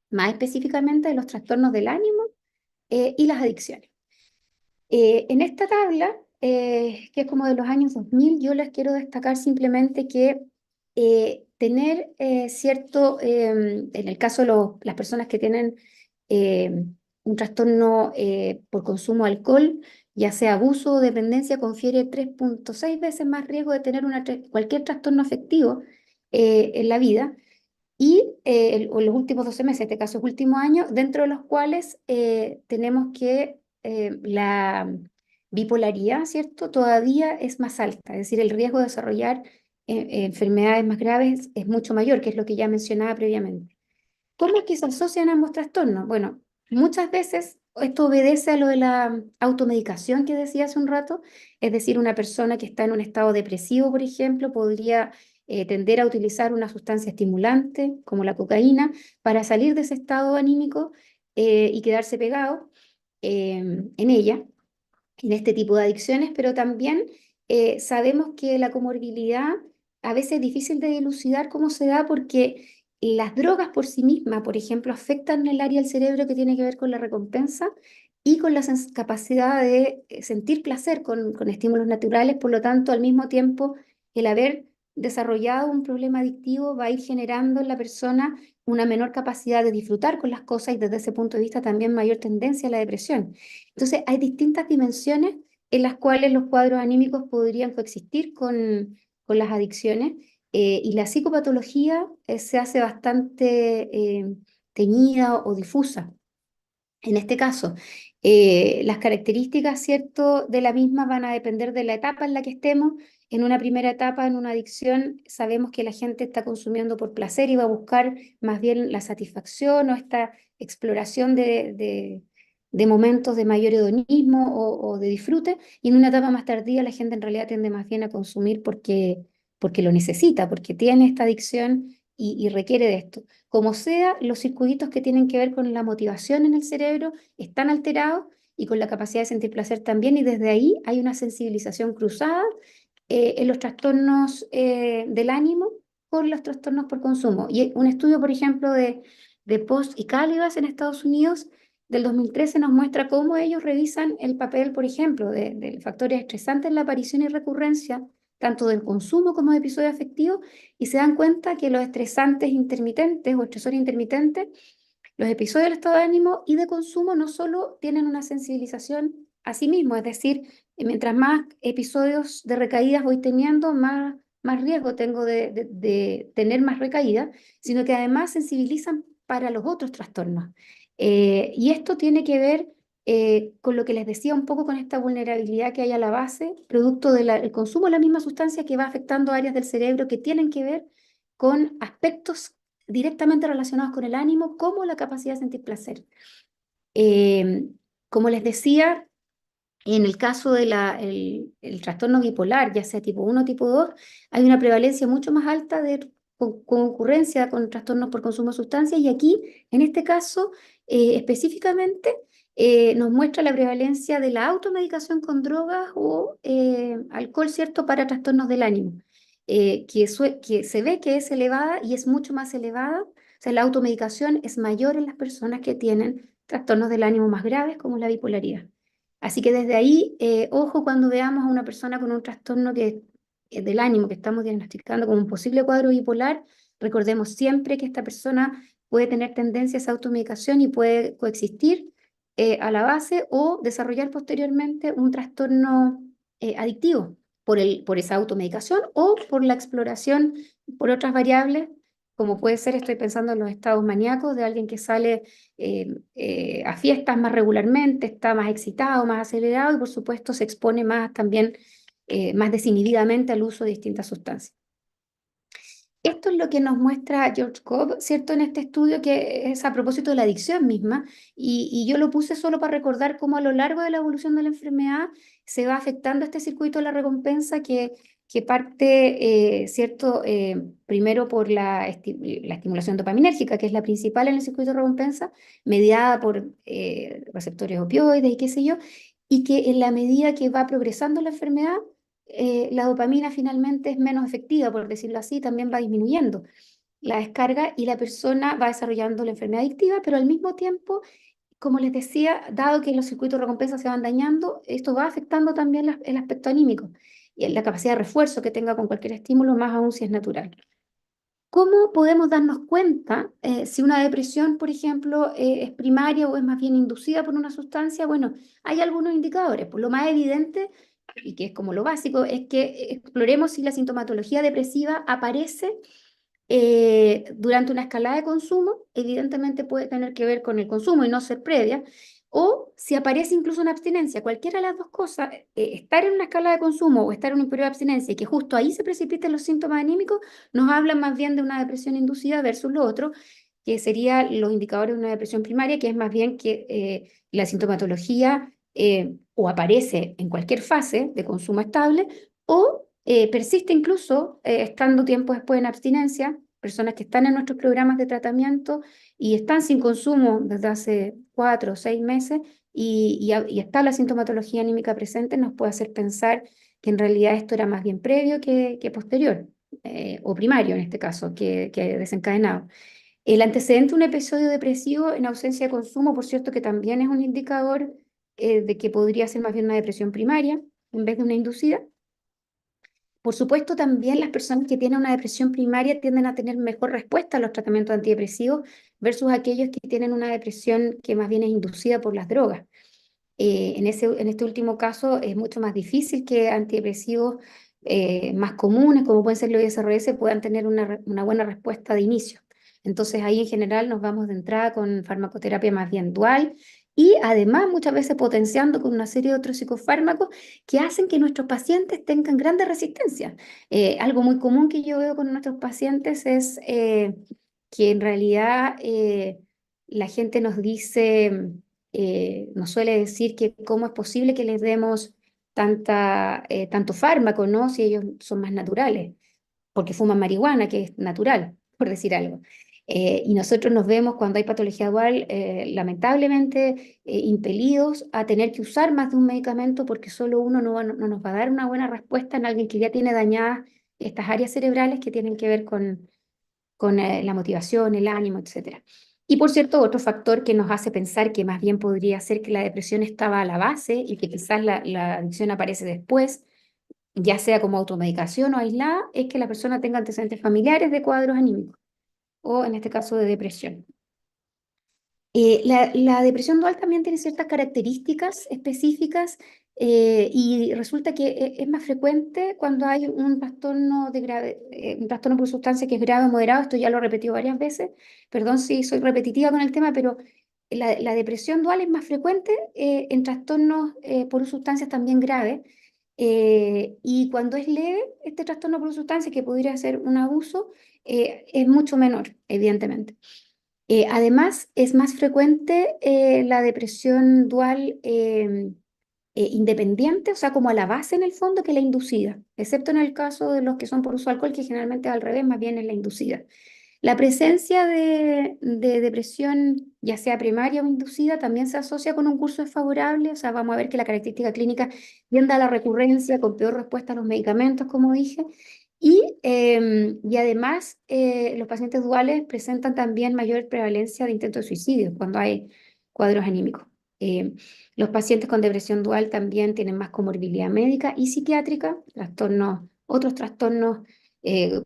más específicamente, de los trastornos del ánimo y las adicciones. En esta tabla, que es como de los años 2000, yo les quiero destacar simplemente que tener cierto, en el caso de las personas que tienen un trastorno por consumo de alcohol, ya sea abuso o dependencia, confiere 3.6 veces más riesgo de tener cualquier trastorno afectivo en la vida. Y o en los últimos 12 meses, en este caso es último año, dentro de los cuales tenemos que la bipolaridad, ¿cierto? Todavía es más alta, es decir, el riesgo de desarrollar enfermedades más graves es mucho mayor, que es lo que ya mencionaba previamente. ¿Cómo es que se asocian ambos trastornos? Bueno, muchas veces esto obedece a lo de la automedicación que decía hace un rato, es decir, una persona que está en un estado depresivo, por ejemplo, podría tender a utilizar una sustancia estimulante como la cocaína para salir de ese estado anímico y quedarse pegado en ella, en este tipo de adicciones, pero también sabemos que la comorbilidad a veces es difícil de dilucidar cómo se da porque las drogas por sí mismas, por ejemplo, afectan el área del cerebro que tiene que ver con la recompensa y con la capacidad de sentir placer con estímulos naturales. Por lo tanto, al mismo tiempo, el haber desarrollado un problema adictivo va a ir generando en la persona una menor capacidad de disfrutar con las cosas y desde ese punto de vista también mayor tendencia a la depresión. Entonces, hay distintas dimensiones en las cuales los cuadros anímicos podrían coexistir con las adicciones y la psicopatología se hace bastante teñida o difusa. En este caso, las características, ¿cierto?, de la misma van a depender de la etapa en la que estemos. En una primera etapa, en una adicción, sabemos que la gente está consumiendo por placer y va a buscar más bien la satisfacción o esta exploración de momentos de mayor hedonismo o de disfrute. Y en una etapa más tardía, la gente en realidad tiende más bien a consumir porque lo necesita, porque tiene esta adicción y requiere de esto. Como sea, los circuitos que tienen que ver con la motivación en el cerebro están alterados y con la capacidad de sentir placer también, y desde ahí hay una sensibilización cruzada en los trastornos del ánimo con los trastornos por consumo. Y un estudio, por ejemplo, de Post y Calibas en Estados Unidos del 2013 nos muestra cómo ellos revisan el papel, por ejemplo, de factores estresantes en la aparición y recurrencia, tanto del consumo como de episodios afectivos, y se dan cuenta que los estresantes intermitentes o estresores intermitentes, los episodios del estado de ánimo y de consumo no solo tienen una sensibilización a sí mismo, es decir, mientras más episodios de recaídas voy teniendo, más riesgo tengo de tener más recaídas, sino que además sensibilizan para los otros trastornos. Y esto tiene que ver con lo que les decía un poco con esta vulnerabilidad que hay a la base, producto del consumo de la misma sustancia que va afectando áreas del cerebro que tienen que ver con aspectos directamente relacionados con el ánimo, como la capacidad de sentir placer. Como les decía, en el caso del el trastorno bipolar, ya sea tipo 1 o tipo 2, hay una prevalencia mucho más alta de concurrencia con trastornos por consumo de sustancias, y aquí, en este caso, específicamente, nos muestra la prevalencia de la automedicación con drogas o alcohol, ¿cierto?, para trastornos del ánimo, que se ve que es elevada y es mucho más elevada. O sea, la automedicación es mayor en las personas que tienen trastornos del ánimo más graves, como la bipolaridad. Así que desde ahí, ojo cuando veamos a una persona con un trastorno del ánimo que estamos diagnosticando como un posible cuadro bipolar, recordemos siempre que esta persona puede tener tendencias a automedicación y puede coexistir a la base o desarrollar posteriormente un trastorno adictivo por esa automedicación o por la exploración por otras variables, como puede ser, estoy pensando en los estados maníacos de alguien que sale a fiestas más regularmente, está más excitado, más acelerado y por supuesto se expone más también, más desinhibidamente al uso de distintas sustancias. Esto es lo que nos muestra George Cobb, ¿cierto?, en este estudio, que es a propósito de la adicción misma, y yo lo puse solo para recordar cómo a lo largo de la evolución de la enfermedad se va afectando este circuito de la recompensa que parte, ¿cierto?, primero por la estimulación dopaminérgica, que es la principal en el circuito de recompensa, mediada por receptores opioides y qué sé yo, y que en la medida que va progresando la enfermedad, la dopamina finalmente es menos efectiva, por decirlo así, también va disminuyendo la descarga y la persona va desarrollando la enfermedad adictiva, pero al mismo tiempo, como les decía, dado que los circuitos de recompensa se van dañando, esto va afectando también el aspecto anímico y la capacidad de refuerzo que tenga con cualquier estímulo, más aún si es natural. ¿Cómo podemos darnos cuenta si una depresión, por ejemplo, es primaria o es más bien inducida por una sustancia? Bueno, hay algunos indicadores. Pues lo más evidente, y que es como lo básico, es que exploremos si la sintomatología depresiva aparece durante una escalada de consumo. Evidentemente puede tener que ver con el consumo y no ser previa, o si aparece incluso una abstinencia. Cualquiera de las dos cosas, estar en una escala de consumo o estar en un periodo de abstinencia y que justo ahí se precipiten los síntomas anímicos, nos hablan más bien de una depresión inducida versus lo otro, que serían los indicadores de una depresión primaria, que es más bien que la sintomatología o aparece en cualquier fase de consumo estable o persiste incluso estando tiempo después en abstinencia, personas que están en nuestros programas de tratamiento y están sin consumo desde hace 4 o 6 meses y está la sintomatología anímica presente, nos puede hacer pensar que en realidad esto era más bien previo que posterior, o primario en este caso, que desencadenado. El antecedente de un episodio depresivo en ausencia de consumo, por cierto, que también es un indicador de que podría ser más bien una depresión primaria en vez de una inducida. Por supuesto, también las personas que tienen una depresión primaria tienden a tener mejor respuesta a los tratamientos antidepresivos versus aquellos que tienen una depresión que más bien es inducida por las drogas. En este último caso es mucho más difícil que antidepresivos más comunes, como pueden ser los ISRS, puedan tener una buena respuesta de inicio. Entonces ahí en general nos vamos de entrada con farmacoterapia más bien dual y además muchas veces potenciando con una serie de otros psicofármacos que hacen que nuestros pacientes tengan grandes resistencias. Algo muy común que yo veo con nuestros pacientes es que en realidad la gente nos dice nos suele decir que cómo es posible que les demos tanto fármaco, ¿no? Si ellos son más naturales, porque fuman marihuana, que es natural, por decir algo. Y nosotros nos vemos cuando hay patología dual, lamentablemente, impelidos a tener que usar más de un medicamento porque solo uno no nos va a dar una buena respuesta en alguien que ya tiene dañadas estas áreas cerebrales que tienen que ver con la motivación, el ánimo, etcétera. Y por cierto, otro factor que nos hace pensar que más bien podría ser que la depresión estaba a la base y que quizás la adicción aparece después, ya sea como automedicación o aislada, es que la persona tenga antecedentes familiares de cuadros anímicos o en este caso de depresión. La depresión dual también tiene ciertas características específicas y resulta que es más frecuente cuando hay un trastorno, un trastorno por sustancia que es grave o moderado. Esto ya lo he repetido varias veces. Perdón si soy repetitiva con el tema, pero la depresión dual es más frecuente en trastornos por sustancias también graves. Y cuando es leve, este trastorno por sustancia, que podría ser un abuso, es mucho menor, evidentemente. Además, es más frecuente la depresión dual independiente, o sea, como a la base en el fondo, que la inducida, excepto en el caso de los que son por uso de alcohol, que generalmente es al revés, más bien es la inducida. La presencia de depresión, ya sea primaria o inducida, también se asocia con un curso desfavorable, o sea, vamos a ver que la característica clínica tiende a la recurrencia, con peor respuesta a los medicamentos, como dije, y además los pacientes duales presentan también mayor prevalencia de intentos de suicidio cuando hay cuadros anímicos. Los pacientes con depresión dual también tienen más comorbilidad médica y psiquiátrica, otros trastornos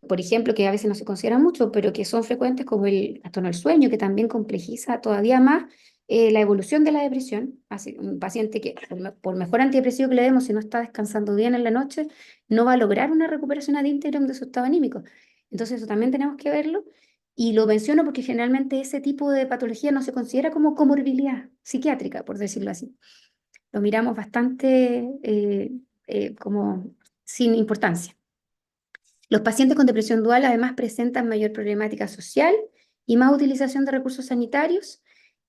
por ejemplo, que a veces no se consideran mucho, pero que son frecuentes como el trastorno del sueño, que también complejiza todavía más la evolución de la depresión. Así, un paciente que, por mejor antidepresivo que le demos, si no está descansando bien en la noche, no va a lograr una recuperación ad íntegrum de su estado anímico. Entonces, eso también tenemos que verlo. Y lo menciono porque generalmente ese tipo de patología no se considera como comorbilidad psiquiátrica, por decirlo así. Lo miramos bastante como sin importancia. Los pacientes con depresión dual además presentan mayor problemática social y más utilización de recursos sanitarios,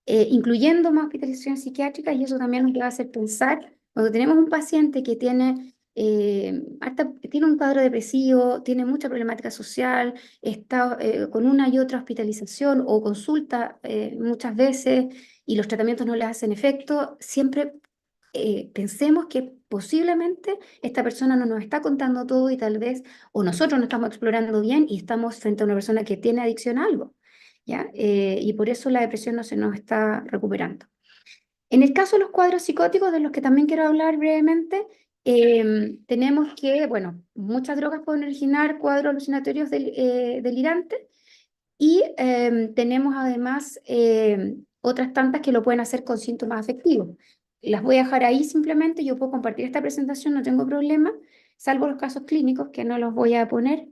incluyendo más hospitalización psiquiátrica, y eso también nos va a hacer pensar, cuando tenemos un paciente que tiene un cuadro depresivo, tiene mucha problemática social, está con una y otra hospitalización o consulta muchas veces y los tratamientos no le hacen efecto, siempre pensemos que posiblemente esta persona no nos está contando todo y tal vez, o nosotros no estamos explorando bien y estamos frente a una persona que tiene adicción a algo, ¿ya? Y por eso la depresión no se nos está recuperando. En el caso de los cuadros psicóticos, de los que también quiero hablar brevemente, tenemos que, bueno, muchas drogas pueden originar cuadros alucinatorios delirantes y tenemos además otras tantas que lo pueden hacer con síntomas afectivos. Las voy a dejar ahí simplemente, yo puedo compartir esta presentación, no tengo problema, salvo los casos clínicos que no los voy a poner,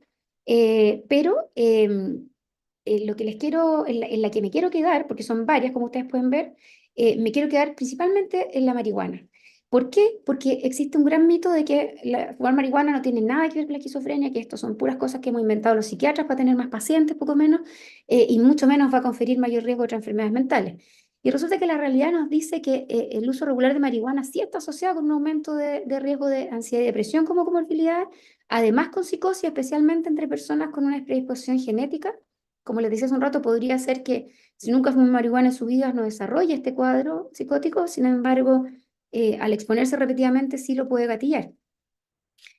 pero lo que les quiero, en la que me quiero quedar, porque son varias, como ustedes pueden ver, me quiero quedar principalmente en la marihuana. ¿Por qué? Porque existe un gran mito de que fumar marihuana no tiene nada que ver con la esquizofrenia, que esto son puras cosas que hemos inventado los psiquiatras para tener más pacientes, poco menos, y mucho menos va a conferir mayor riesgo de otras enfermedades mentales. Y resulta que la realidad nos dice que el uso regular de marihuana sí está asociado con un aumento de riesgo de ansiedad y depresión como comorbilidad, además con psicosis, especialmente entre personas con una predisposición genética. Como les decía hace un rato, podría ser que si nunca fumó marihuana en su vida no desarrolle este cuadro psicótico, sin embargo, al exponerse repetidamente sí lo puede gatillar.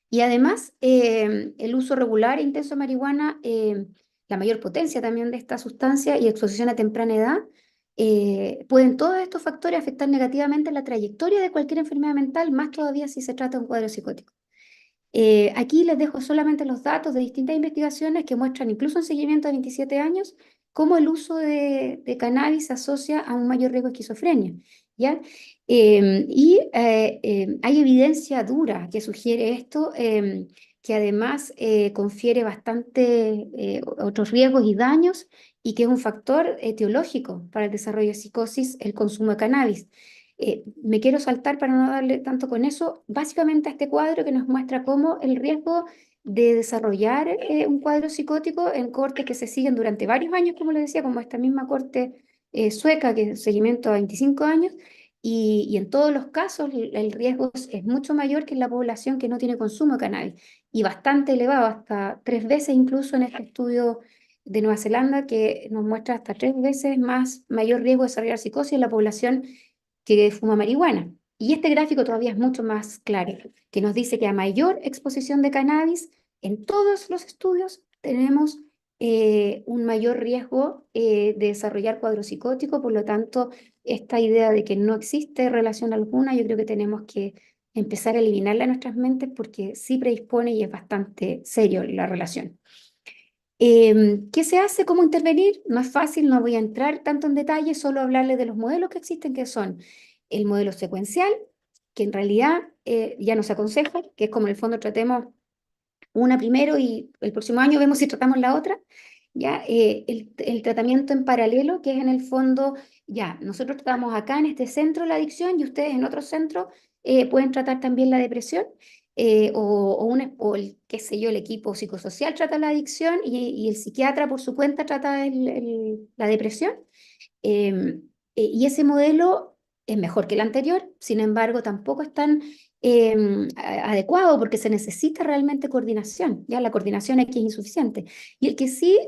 Y además, el uso regular e intenso de marihuana, la mayor potencia también de esta sustancia y exposición a temprana edad, pueden todos estos factores afectar negativamente la trayectoria de cualquier enfermedad mental, más todavía si se trata de un cuadro psicótico. Aquí les dejo solamente los datos de distintas investigaciones que muestran, incluso en seguimiento de 27 años, cómo el uso de cannabis se asocia a un mayor riesgo de esquizofrenia, ¿ya? Hay evidencia dura que sugiere esto, que además confiere bastante otros riesgos y daños, y que es un factor etiológico para el desarrollo de psicosis, el consumo de cannabis. Me quiero saltar para no darle tanto con eso, básicamente a este cuadro que nos muestra cómo el riesgo de desarrollar un cuadro psicótico en cortes que se siguen durante varios años, como les decía, como esta misma corte sueca, que es seguimiento a 25 años, y en todos los casos el riesgo es mucho mayor que en la población que no tiene consumo de cannabis, y bastante elevado, hasta 3 veces incluso en este estudio de Nueva Zelanda, que nos muestra hasta 3 veces mayor riesgo de desarrollar psicosis en la población que fuma marihuana. Y este gráfico todavía es mucho más claro, que nos dice que a mayor exposición de cannabis, en todos los estudios tenemos un mayor riesgo de desarrollar cuadro psicótico. Por lo tanto, esta idea de que no existe relación alguna, yo creo que tenemos que empezar a eliminarla de nuestras mentes, porque sí predispone y es bastante serio la relación. ¿Qué se hace? ¿Cómo intervenir? No es fácil, no voy a entrar tanto en detalle, solo hablarles de los modelos que existen, que son el modelo secuencial, que en realidad ya nos aconseja, que es como en el fondo tratemos una primero y el próximo año vemos si tratamos la otra. Ya, el tratamiento en paralelo, que es en el fondo, ya, nosotros tratamos acá en este centro la adicción y ustedes en otro centro pueden tratar también la depresión, o el, qué sé yo, el equipo psicosocial trata la adicción y el psiquiatra por su cuenta trata la depresión. Y ese modelo es mejor que el anterior, sin embargo, tampoco es tan adecuado, porque se necesita realmente coordinación. Ya la coordinación aquí es insuficiente. Y el que sí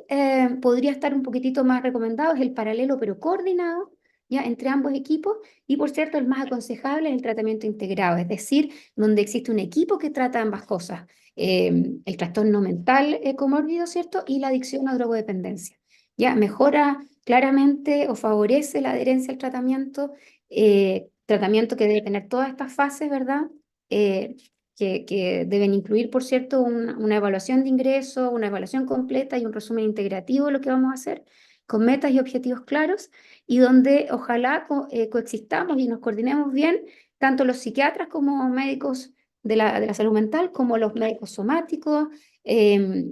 podría estar un poquitito más recomendado es el paralelo, pero coordinado, ya entre ambos equipos. Y por cierto, el más aconsejable es el tratamiento integrado, es decir, donde existe un equipo que trata ambas cosas, el trastorno mental comórbido, ¿cierto? Y la adicción a drogodependencia. Ya mejora claramente o favorece la adherencia al tratamiento que debe tener todas estas fases, ¿verdad? Que deben incluir, por cierto, una evaluación de ingreso, una evaluación completa y un resumen integrativo de lo que vamos a hacer, con metas y objetivos claros, y donde ojalá coexistamos y nos coordinemos bien, tanto los psiquiatras como médicos de la salud mental, como los médicos somáticos,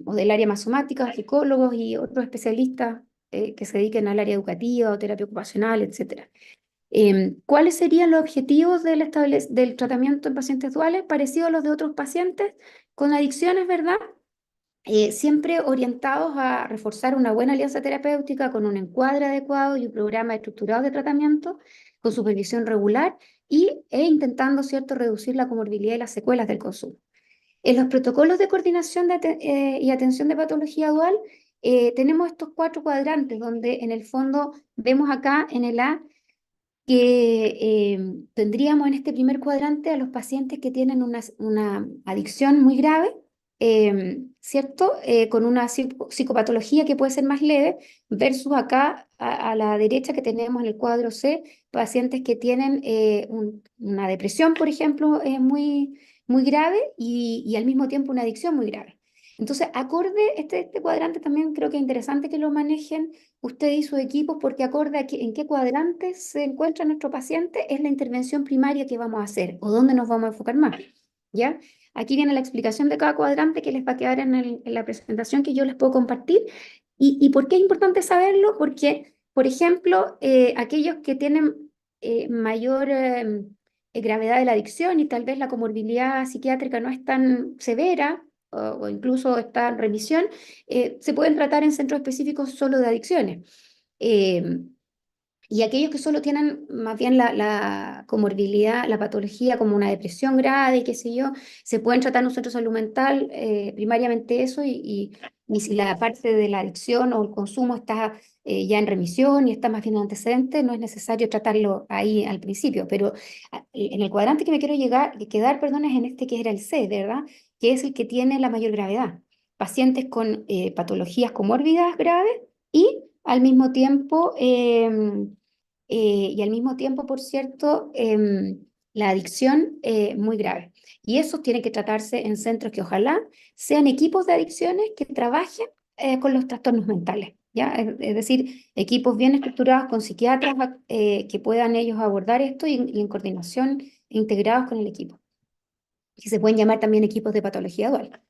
o del área más somática, psicólogos y otros especialistas que se dediquen al área educativa o terapia ocupacional, etcétera. ¿Cuáles serían los objetivos del tratamiento en pacientes duales? Parecidos a los de otros pacientes con adicciones, ¿verdad? Siempre orientados a reforzar una buena alianza terapéutica con un encuadre adecuado y un programa estructurado de tratamiento con supervisión regular e intentando, ¿cierto?, reducir la comorbilidad y las secuelas del consumo. En los protocolos de coordinación y atención de patología dual, tenemos estos 4 cuadrantes, donde en el fondo vemos acá en el A que tendríamos en este primer cuadrante a los pacientes que tienen una adicción muy grave, ¿cierto? Con una psicopatología que puede ser más leve, versus acá a la derecha que tenemos en el cuadro C, pacientes que tienen una depresión, por ejemplo, muy grave y al mismo tiempo una adicción muy grave. Entonces, acorde, este cuadrante también creo que es interesante que lo manejen usted y su equipo, porque acorde a en qué cuadrante se encuentra nuestro paciente es la intervención primaria que vamos a hacer o dónde nos vamos a enfocar más, ¿ya? Aquí viene la explicación de cada cuadrante que les va a quedar en la presentación que yo les puedo compartir. ¿Y por qué es importante saberlo? Porque, por ejemplo, aquellos que tienen mayor gravedad de la adicción y tal vez la comorbilidad psiquiátrica no es tan severa, o incluso está en remisión, se pueden tratar en centros específicos solo de adicciones. Eh, y aquellos que solo tienen más bien la comorbilidad, la patología como una depresión grave, qué sé yo, se pueden tratar en un centro de salud mental, primariamente eso, y si la parte de la adicción o el consumo está ya en remisión y está más bien en antecedente, no es necesario tratarlo ahí al principio. Pero en el cuadrante que me quiero quedar, perdón, es en este que era el C, ¿verdad? Que es el que tiene la mayor gravedad. Pacientes con patologías comórbidas graves y al mismo tiempo, por cierto, la adicción muy grave. Y esos tienen que tratarse en centros que ojalá sean equipos de adicciones que trabajen con los trastornos mentales, ¿ya? Es decir, equipos bien estructurados con psiquiatras que puedan ellos abordar esto y en coordinación integrados con el equipo. Y se pueden llamar también equipos de patología dual.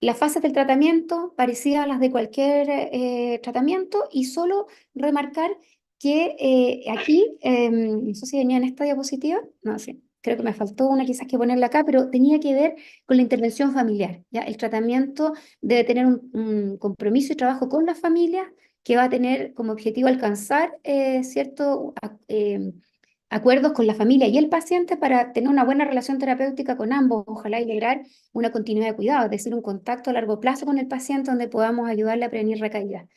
Las fases del tratamiento, parecidas a las de cualquier tratamiento, y solo remarcar que aquí, no sé si venía en esta diapositiva, no sé, creo que me faltó una quizás que ponerla acá, pero tenía que ver con la intervención familiar, ¿ya? El tratamiento debe tener un compromiso y trabajo con la familia que va a tener como objetivo alcanzar cierto acuerdos con la familia y el paciente para tener una buena relación terapéutica con ambos, ojalá y lograr una continuidad de cuidado, es decir, un contacto a largo plazo con el paciente donde podamos ayudarle a prevenir recaídas.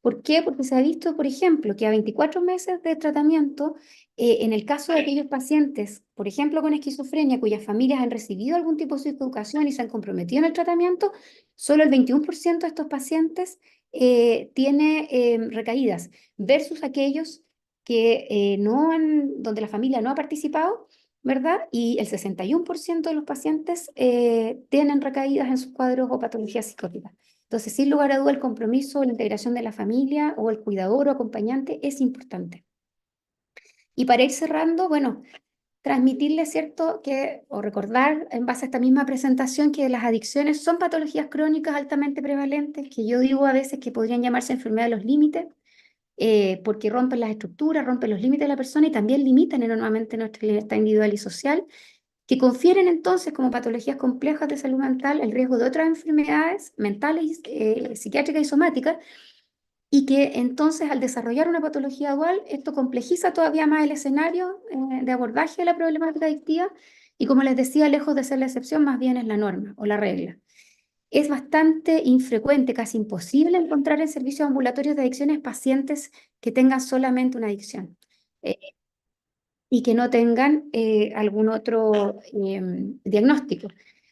¿Por qué? Porque se ha visto, por ejemplo, que a 24 meses de tratamiento, en el caso de aquellos pacientes, por ejemplo, con esquizofrenia, cuyas familias han recibido algún tipo de psicoeducación y se han comprometido en el tratamiento, solo el 21% de estos pacientes tiene recaídas, versus aquellos que donde la familia no ha participado, ¿verdad? Y el 61% de los pacientes tienen recaídas en sus cuadros o patologías psicóticas. Entonces, sin lugar a duda, el compromiso, la integración de la familia o el cuidador o acompañante es importante. Y para ir cerrando, bueno, transmitirle, ¿cierto?, o recordar en base a esta misma presentación que las adicciones son patologías crónicas altamente prevalentes, que yo digo a veces que podrían llamarse enfermedad de los límites, porque rompen las estructuras, rompen los límites de la persona y también limitan enormemente nuestra libertad individual y social, que confieren entonces como patologías complejas de salud mental el riesgo de otras enfermedades mentales, psiquiátricas y somáticas, y que entonces al desarrollar una patología dual, esto complejiza todavía más el escenario de abordaje de la problemática adictiva y, como les decía, lejos de ser la excepción, más bien es la norma o la regla. Es bastante infrecuente, casi imposible encontrar en servicios ambulatorios de adicciones pacientes que tengan solamente una adicción y que no tengan algún otro diagnóstico.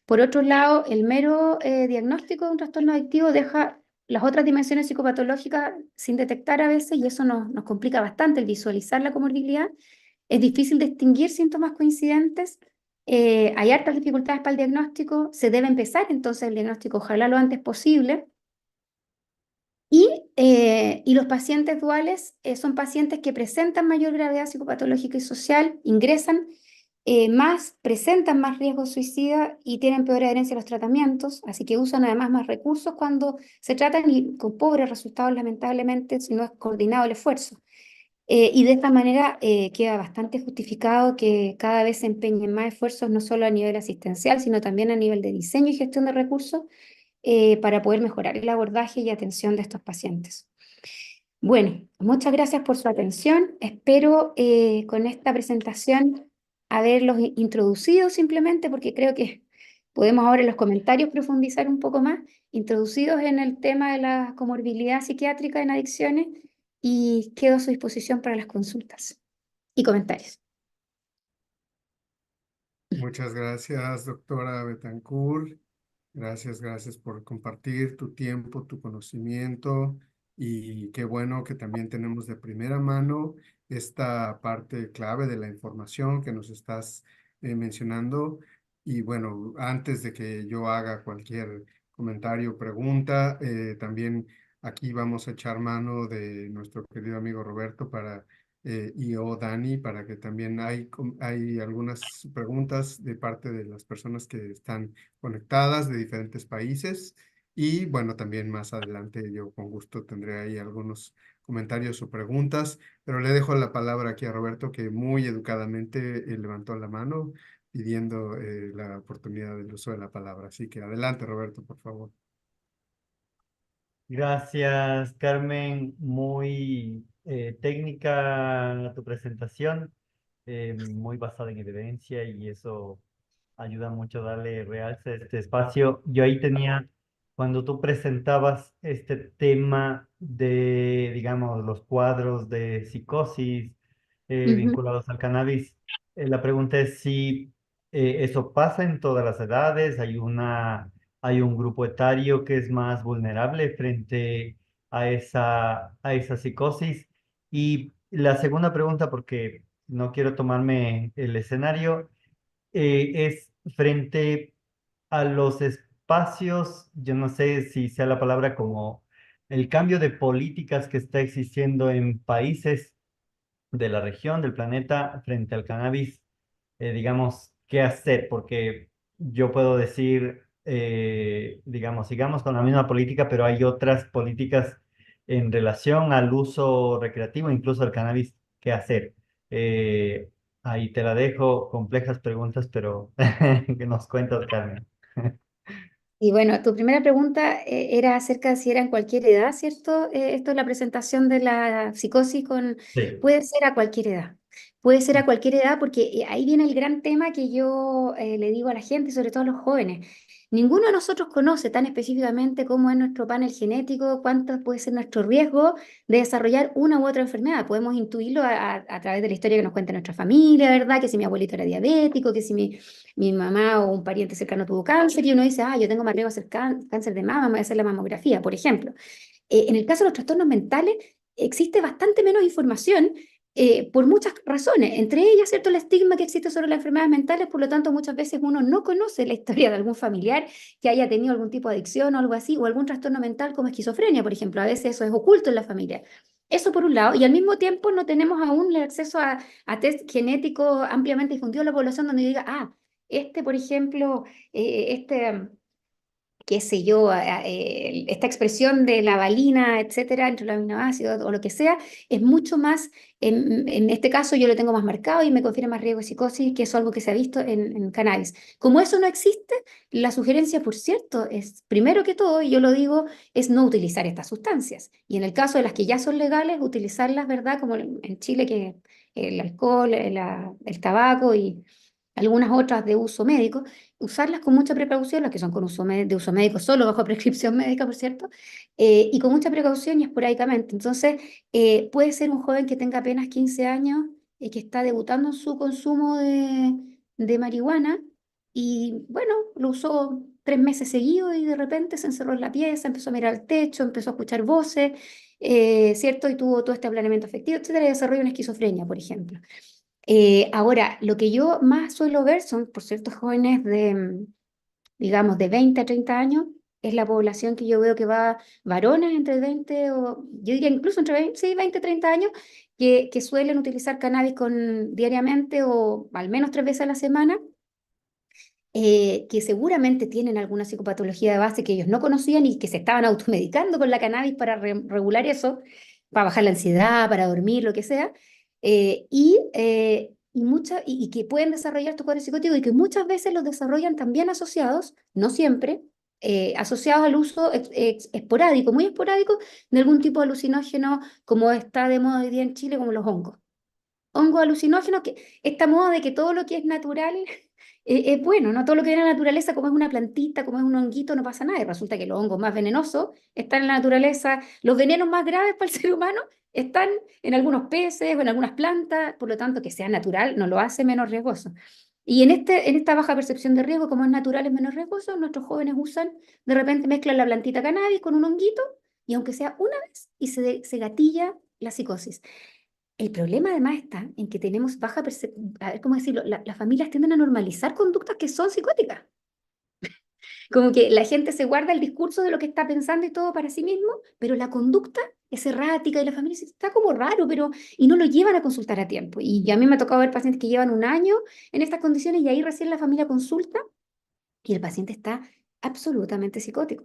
Por otro lado, el mero diagnóstico de un trastorno adictivo deja las otras dimensiones psicopatológicas sin detectar a veces, y eso nos complica bastante el visualizar la comorbilidad. Es difícil distinguir síntomas coincidentes. Hay hartas dificultades para el diagnóstico. Se debe empezar entonces el diagnóstico, ojalá lo antes posible. Y los pacientes duales son pacientes que presentan mayor gravedad psicopatológica y social, ingresan presentan más riesgo suicida y tienen peor adherencia a los tratamientos, así que usan además más recursos cuando se tratan y con pobres resultados lamentablemente si no es coordinado el esfuerzo. Y de esta manera queda bastante justificado que cada vez se empeñen más esfuerzos no solo a nivel asistencial, sino también a nivel de diseño y gestión de recursos para poder mejorar el abordaje y atención de estos pacientes. Bueno, muchas gracias por su atención. Espero con esta presentación haberlos introducido simplemente, porque creo que podemos ahora en los comentarios profundizar un poco más, introducidos en el tema de la comorbilidad psiquiátrica en adicciones, y quedo a su disposición para las consultas. y comentarios. Muchas gracias, doctora Betancourt. Gracias por compartir tu tiempo, tu conocimiento y qué bueno que también tenemos de primera mano esta parte clave de la información que nos estás mencionando. Y bueno, antes de que yo haga cualquier comentario o pregunta, también aquí vamos a echar mano de nuestro querido amigo Roberto y o Dani, para que también hay algunas preguntas de parte de las personas que están conectadas de diferentes países. Y bueno, también más adelante yo con gusto tendré ahí algunos comentarios o preguntas, pero le dejo la palabra aquí a Roberto, que muy educadamente levantó la mano pidiendo la oportunidad del uso de la palabra. Así que adelante, Roberto, por favor. Gracias, Carmen. Muy técnica tu presentación, muy basada en evidencia y eso ayuda mucho a darle realce a este espacio. Yo ahí tenía, cuando tú presentabas este tema de, digamos, los cuadros de psicosis Ujú. vinculados al cannabis, la pregunta es si eso pasa en todas las edades, hay un grupo etario que es más vulnerable frente a esa psicosis. Y la segunda pregunta, porque no quiero tomarme el escenario, es frente a los espacios, yo no sé si sea la palabra como el cambio de políticas que está existiendo en países de la región, del planeta, frente al cannabis, digamos, qué hacer, porque yo puedo decir, digamos, sigamos con la misma política, pero hay otras políticas en relación al uso recreativo, incluso al cannabis, qué hacer. Eh, Ahí te la dejo, complejas preguntas, pero que nos cuentas, Carmen. Y bueno, tu primera pregunta era acerca de si era en cualquier edad, ¿cierto? Esto es la presentación de la psicosis con... Sí. Puede ser a cualquier edad. Puede ser a cualquier edad porque ahí viene el gran tema que yo le digo a la gente, sobre todo a los jóvenes. Ninguno de nosotros conoce tan específicamente cómo es nuestro panel genético, cuánto puede ser nuestro riesgo de desarrollar una u otra enfermedad. Podemos intuirlo a través de la historia que nos cuenta nuestra familia, ¿verdad? Que si mi abuelito era diabético, que si mi mamá o un pariente cercano tuvo cáncer y uno dice, ah, yo tengo más riesgo de hacer cáncer de mama, me voy a hacer la mamografía, por ejemplo. En el caso de los trastornos mentales, existe bastante menos información por muchas razones, entre ellas, ¿cierto?, el estigma que existe sobre las enfermedades mentales, por lo tanto, muchas veces uno no conoce la historia de algún familiar que haya tenido algún tipo de adicción o algo así, o algún trastorno mental como esquizofrenia, por ejemplo, a veces eso es oculto en la familia. Eso por un lado, y al mismo tiempo no tenemos aún el acceso a test genéticos ampliamente difundidos en la población donde diga, ah, por ejemplo, este, qué sé yo, esta expresión de la valina, etcétera, entre los aminoácidos o lo que sea, es mucho más, en este caso yo lo tengo más marcado y me confiere más riesgo de psicosis, que es algo que se ha visto en cannabis. Como eso no existe, la sugerencia, por cierto, es, primero que todo, y yo lo digo, es no utilizar estas sustancias. Y en el caso de las que ya son legales, utilizarlas, ¿verdad? Como en Chile, que el alcohol, el tabaco y algunas otras de uso médico, usarlas con mucha precaución, las que son con de uso médico solo bajo prescripción médica, por cierto, y con mucha precaución y esporádicamente. Entonces, puede ser un joven que tenga apenas 15 años y que está debutando en su consumo de marihuana y bueno, lo usó 3 meses seguidos y de repente se encerró en la pieza, empezó a mirar al techo, empezó a escuchar voces, ¿cierto? Y tuvo todo este planeamiento afectivo, etcétera, y desarrolló una esquizofrenia, por ejemplo. Ahora, lo que yo más suelo ver son, por ciertos jóvenes digamos, de 20 a 30 años, es la población que yo veo que va, varones entre 20 o, yo diría incluso entre 20, sí, 20 30 años, que suelen utilizar cannabis diariamente o al menos 3 veces a la semana, que seguramente tienen alguna psicopatología de base que ellos no conocían y que se estaban automedicando con la cannabis para regular eso, para bajar la ansiedad, para dormir, lo que sea, y que pueden desarrollar estos cuadros psicóticos y que muchas veces los desarrollan también asociados, no siempre, asociados al uso esporádico, muy esporádico, de algún tipo de alucinógeno como está de moda hoy día en Chile, como los hongos. hongos alucinógenos, que esta moda de que todo lo que es natural es bueno, ¿no? Todo lo que viene de la naturaleza, como es una plantita, como es un honguito, no pasa nada. Y resulta que los hongos más venenosos están en la naturaleza, los venenos más graves para el ser humano están en algunos peces o en algunas plantas, por lo tanto, que sea natural no lo hace menos riesgoso. Y en esta baja percepción de riesgo, como es natural, es menos riesgoso, nuestros jóvenes usan, de repente mezclan la plantita cannabis con un honguito, y aunque sea una vez, y se gatilla la psicosis. El problema además está en que tenemos baja percepción, a ver cómo decirlo, las familias tienden a normalizar conductas que son psicóticas. Como que la gente se guarda el discurso de lo que está pensando y todo para sí mismo, pero la conducta es errática y la familia dice, está como raro, pero y no lo llevan a consultar a tiempo. Y a mí me ha tocado ver pacientes que llevan un año en estas condiciones y ahí recién la familia consulta y el paciente está absolutamente psicótico.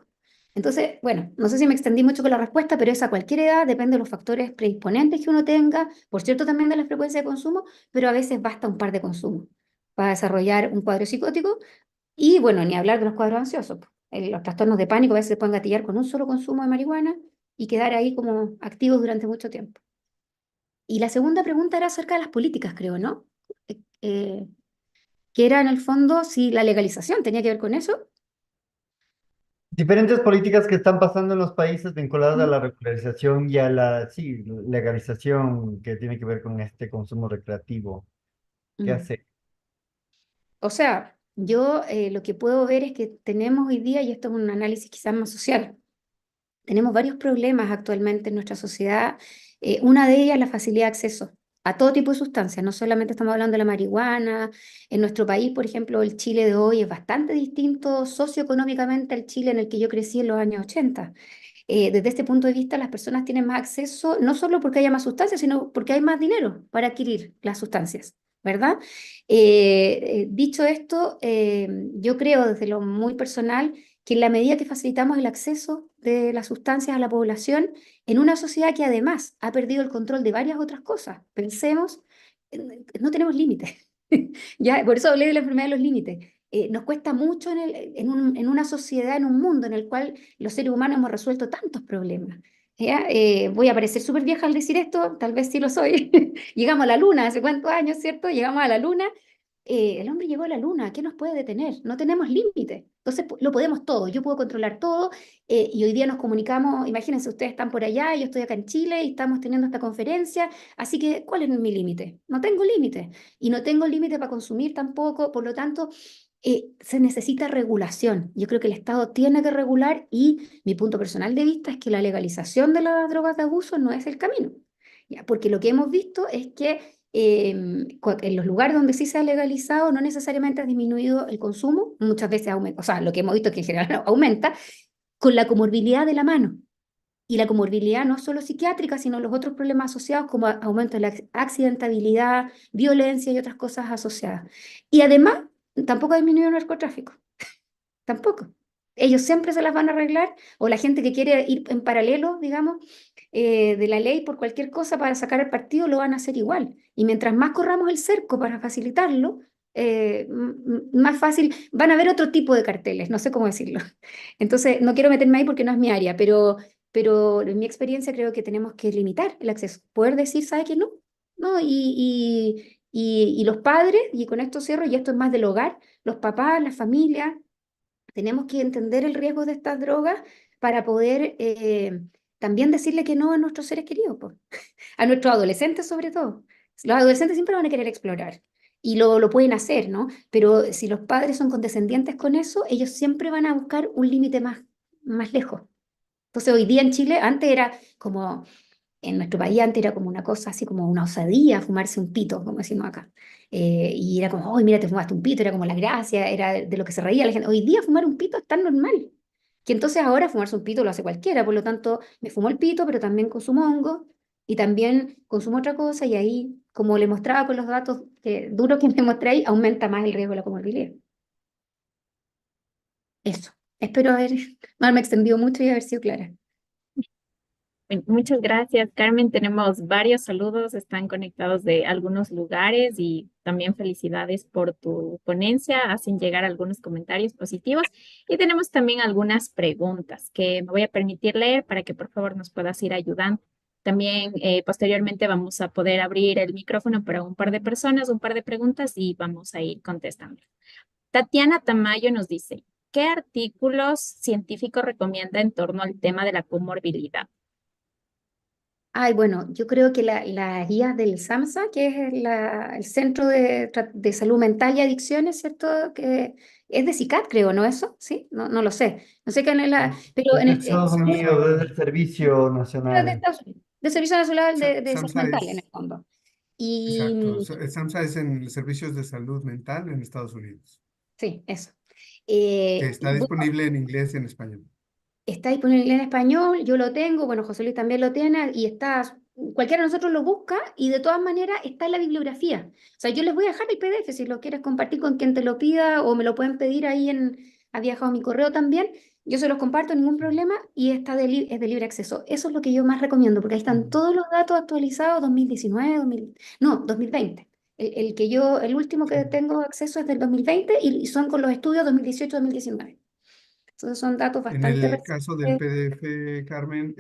Entonces, bueno, no sé si me extendí mucho con la respuesta, pero es a cualquier edad, depende de los factores predisponentes que uno tenga, por cierto también de la frecuencia de consumo, pero a veces basta un par de consumos para desarrollar un cuadro psicótico y bueno, ni hablar de los cuadros ansiosos. Los trastornos de pánico a veces se pueden gatillar con un solo consumo de marihuana y quedar ahí como activos durante mucho tiempo. Y la segunda pregunta era acerca de las políticas, creo, ¿no? Eh, que era en el fondo si la legalización tenía que ver con eso. Diferentes políticas que están pasando en los países vinculadas a Mm, la regularización y a la, sí, legalización que tiene que ver con este consumo recreativo. ¿Qué mm. hace? O sea, yo lo que puedo ver es que tenemos hoy día, y esto es un análisis quizás más social, tenemos varios problemas actualmente en nuestra sociedad. Una de ellas es la facilidad de acceso a todo tipo de sustancias. No solamente estamos hablando de la marihuana. En nuestro país, por ejemplo, el Chile de hoy es bastante distinto socioeconómicamente al Chile en el que yo crecí en los años 80. Desde este punto de vista, las personas tienen más acceso, no solo porque haya más sustancias, sino porque hay más dinero para adquirir las sustancias, ¿verdad? Dicho esto, yo creo desde lo muy personal que en la medida que facilitamos el acceso de las sustancias a la población, en una sociedad que además ha perdido el control de varias otras cosas, pensemos, no tenemos límites. Ya, por eso hablé de la enfermedad de los límites. Nos cuesta mucho en una sociedad, en un mundo en el cual los seres humanos hemos resuelto tantos problemas. ¿Ya? Voy a parecer súper vieja al decir esto, tal vez sí lo soy. Llegamos a la luna, ¿hace cuántos años, cierto? Llegamos a la luna. El hombre llegó a la luna, ¿qué nos puede detener? No tenemos límite. Entonces lo podemos todo, yo puedo controlar todo y hoy día nos comunicamos, imagínense, ustedes están por allá, yo estoy acá en Chile y estamos teniendo esta conferencia, así que ¿cuál es mi límite? No tengo límite y no tengo límite para consumir tampoco, por lo tanto se necesita regulación. Yo creo que el Estado tiene que regular y mi punto personal de vista es que la legalización de las drogas de abuso no es el camino. ¿Ya? Porque lo que hemos visto es que en los lugares donde sí se ha legalizado no necesariamente ha disminuido el consumo, muchas veces aumenta, o sea, lo que hemos visto es que en general aumenta, con la comorbilidad de la mano. Y la comorbilidad no solo psiquiátrica, sino los otros problemas asociados como aumento de la accidentabilidad, violencia y otras cosas asociadas. Y además, tampoco ha disminuido el narcotráfico, tampoco. Ellos siempre se las van a arreglar, o la gente que quiere ir en paralelo, digamos, de la ley por cualquier cosa para sacar el partido, lo van a hacer igual. Y mientras más corramos el cerco para facilitarlo, más fácil, van a haber otro tipo de carteles, no sé cómo decirlo. Entonces, no quiero meterme ahí porque no es mi área, pero en mi experiencia creo que tenemos que limitar el acceso, poder decir, ¿sabe qué no? No, y los padres, y con esto cierro, y esto es más del hogar, los papás, las familias, tenemos que entender el riesgo de estas drogas para poder también decirle que no a nuestros seres queridos, po. A nuestros adolescentes sobre todo. Los adolescentes siempre van a querer explorar y lo pueden hacer, ¿no? Pero si los padres son condescendientes con eso, ellos siempre van a buscar un límite más lejos. Entonces hoy día en Chile, antes era como en nuestro país antes era como una cosa así como una osadía fumarse un pito, como decimos acá. Y era como, ¡ay, mira, te fumaste un pito! Era como la gracia, era de lo que se reía la gente. Hoy día fumar un pito es tan normal, que entonces ahora fumarse un pito lo hace cualquiera, por lo tanto me fumo el pito, pero también consumo hongo y también consumo otra cosa y ahí, como le mostraba con los datos duros que me mostré ahí, aumenta más el riesgo de la comorbilidad. Eso. Espero no haberme extendido mucho y haber sido clara. Bueno, muchas gracias, Carmen. Tenemos varios saludos, están conectados de algunos lugares y también felicidades por tu ponencia. Hacen llegar algunos comentarios positivos y tenemos también algunas preguntas que me voy a permitir leer para que por favor nos puedas ir ayudando. También posteriormente vamos a poder abrir el micrófono para un par de personas, un par de preguntas y vamos a ir contestando. Tatiana Tamayo nos dice, ¿qué artículos científicos recomienda en torno al tema de la comorbilidad? Ay, bueno, yo creo que las guías del SAMSA, que es el Centro de Salud Mental y Adicciones, ¿cierto? Que es de CICAT, creo, ¿no eso? ¿Sí? No, no lo sé. No sé qué es pero Es en de el, Estados Unidos, es del Servicio de Nacional. Estados Unidos, de Servicio Nacional de Salud SAMSA Mental, en el es, fondo. Y exacto, SAMSA es en los servicios de salud mental en Estados Unidos, sí, eso. que está Bueno, disponible en inglés y en español. está disponible en español, yo lo tengo, bueno, José Luis también lo tiene y cualquiera de nosotros lo busca y de todas maneras está en la bibliografía. O sea, yo les voy a dejar el PDF si lo quieres compartir con quien te lo pida o me lo pueden pedir ahí ha viajado mi correo también. Yo se los comparto, ningún problema y es de libre acceso. Eso es lo que yo más recomiendo porque ahí están Mm. todos los datos actualizados 2019, no, 2020. El último que Sí. tengo acceso es del 2020 y son con los estudios 2018-2019. Entonces son datos En bastante el caso del recientes. PDF, Carmen,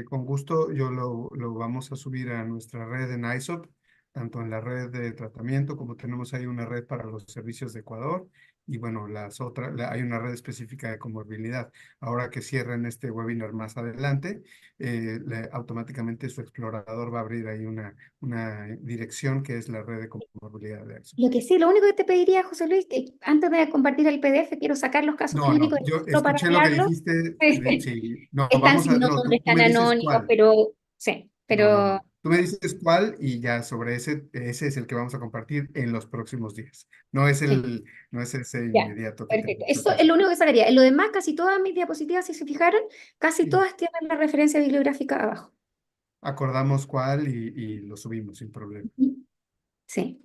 con gusto yo lo vamos a subir a nuestra red en ISOP, tanto en la red de tratamiento como tenemos ahí una red para los servicios de Ecuador y bueno, hay una red específica de comorbilidad. Ahora que cierren este webinar más adelante, automáticamente su explorador va a abrir ahí una dirección que es la red de comorbilidad de ISOP. Lo único que te pediría, José Luis, que antes de compartir el PDF, quiero sacar los casos No, no, clínicos yo solo para escuché lo que mirarlos. dijiste, sí, no, Están sin no, nombre, tú están me dices anónimos, cuál. pero sí, No, no, pero no. Tú me dices cuál y ya sobre ese es el que vamos a compartir en los próximos días. sí, No es ese ya, inmediato que perfecto. tenemos que Eso es hacer. lo único que sacaría. En lo demás, casi todas mis diapositivas, si se fijaron, casi Sí. todas tienen la referencia bibliográfica abajo. Acordamos cuál y lo subimos sin problema. Ujú. Sí,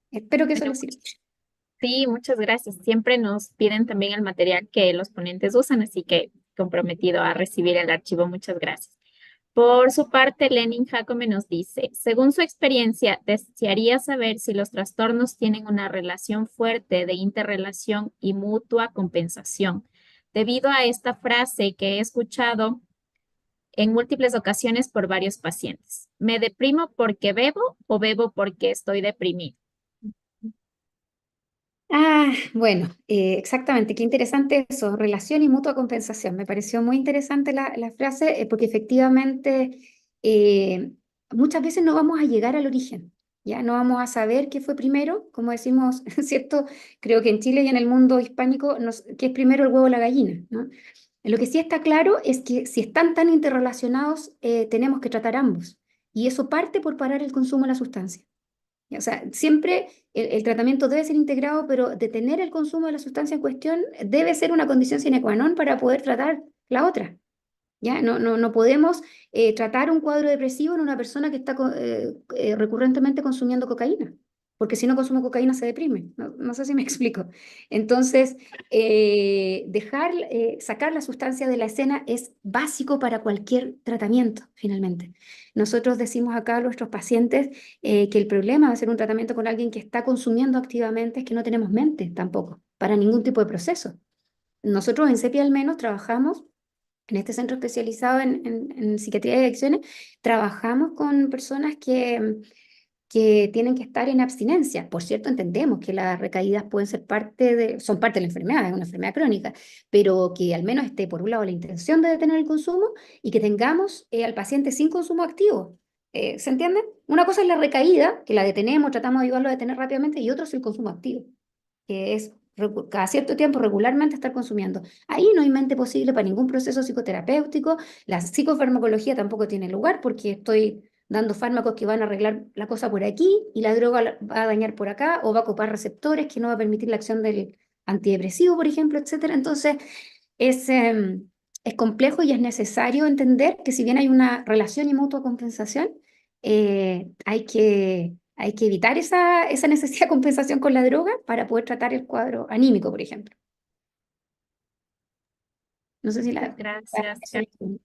espero que eso Bueno, les sirva. sí, muchas gracias. Siempre nos piden también el material que los ponentes usan, así que comprometido a recibir el archivo. Muchas gracias. Por su parte, Lenin Jacome nos dice, según su experiencia, desearía saber si los trastornos tienen una relación fuerte de interrelación y mutua compensación. Debido a esta frase que he escuchado en múltiples ocasiones por varios pacientes. ¿Me deprimo porque bebo o bebo porque estoy deprimido? Bueno, exactamente, qué interesante eso, relación y mutua compensación. Me pareció muy interesante la frase porque efectivamente eh, muchas veces no vamos a llegar al origen, ya no vamos a saber qué fue primero, como decimos, ¿cierto? Creo que en Chile y en el mundo hispánico, ¿qué es primero el huevo o la gallina? ¿No? Lo que sí está claro es que si están tan interrelacionados, tenemos que tratar ambos y eso parte por parar el consumo de la sustancia. O sea, siempre el tratamiento debe ser integrado, pero detener el consumo de la sustancia en cuestión debe ser una condición sine qua non para poder tratar la otra. ¿Ya? No podemos tratar un cuadro depresivo en una persona que está recurrentemente consumiendo cocaína, porque si no consume cocaína se deprime. No sé si me explico. Entonces, sacar la sustancia de la escena es básico para cualquier tratamiento, finalmente. Nosotros decimos acá a nuestros pacientes que el problema de hacer un tratamiento con alguien que está consumiendo activamente es que no tenemos mente tampoco para ningún tipo de proceso. Nosotros en CEPI al menos trabajamos en este centro especializado en psiquiatría y adicciones, trabajamos con personas que tienen que estar en abstinencia. Por cierto, entendemos que las recaídas pueden ser son parte de la enfermedad, es una enfermedad crónica, pero que al menos esté, por un lado, la intención de detener el consumo y que tengamos al paciente sin consumo activo. ¿Se entiende? Una cosa es la recaída, que la detenemos, tratamos de ayudarlo a detener rápidamente, y otro es el consumo activo que es cada cierto tiempo regularmente estar consumiendo. Ahí no hay mente posible para ningún proceso psicoterapéutico, la psicofarmacología tampoco tiene lugar porque estoy dando fármacos que van a arreglar la cosa por aquí y la droga va a dañar por acá o va a ocupar receptores que no va a permitir la acción del antidepresivo, por ejemplo, etcétera. Entonces, es complejo y es necesario entender que si bien hay una relación y mutua compensación, hay que evitar esa necesidad de compensación con la droga para poder tratar el cuadro anímico, por ejemplo. No sé si Muchas gracias. eso es-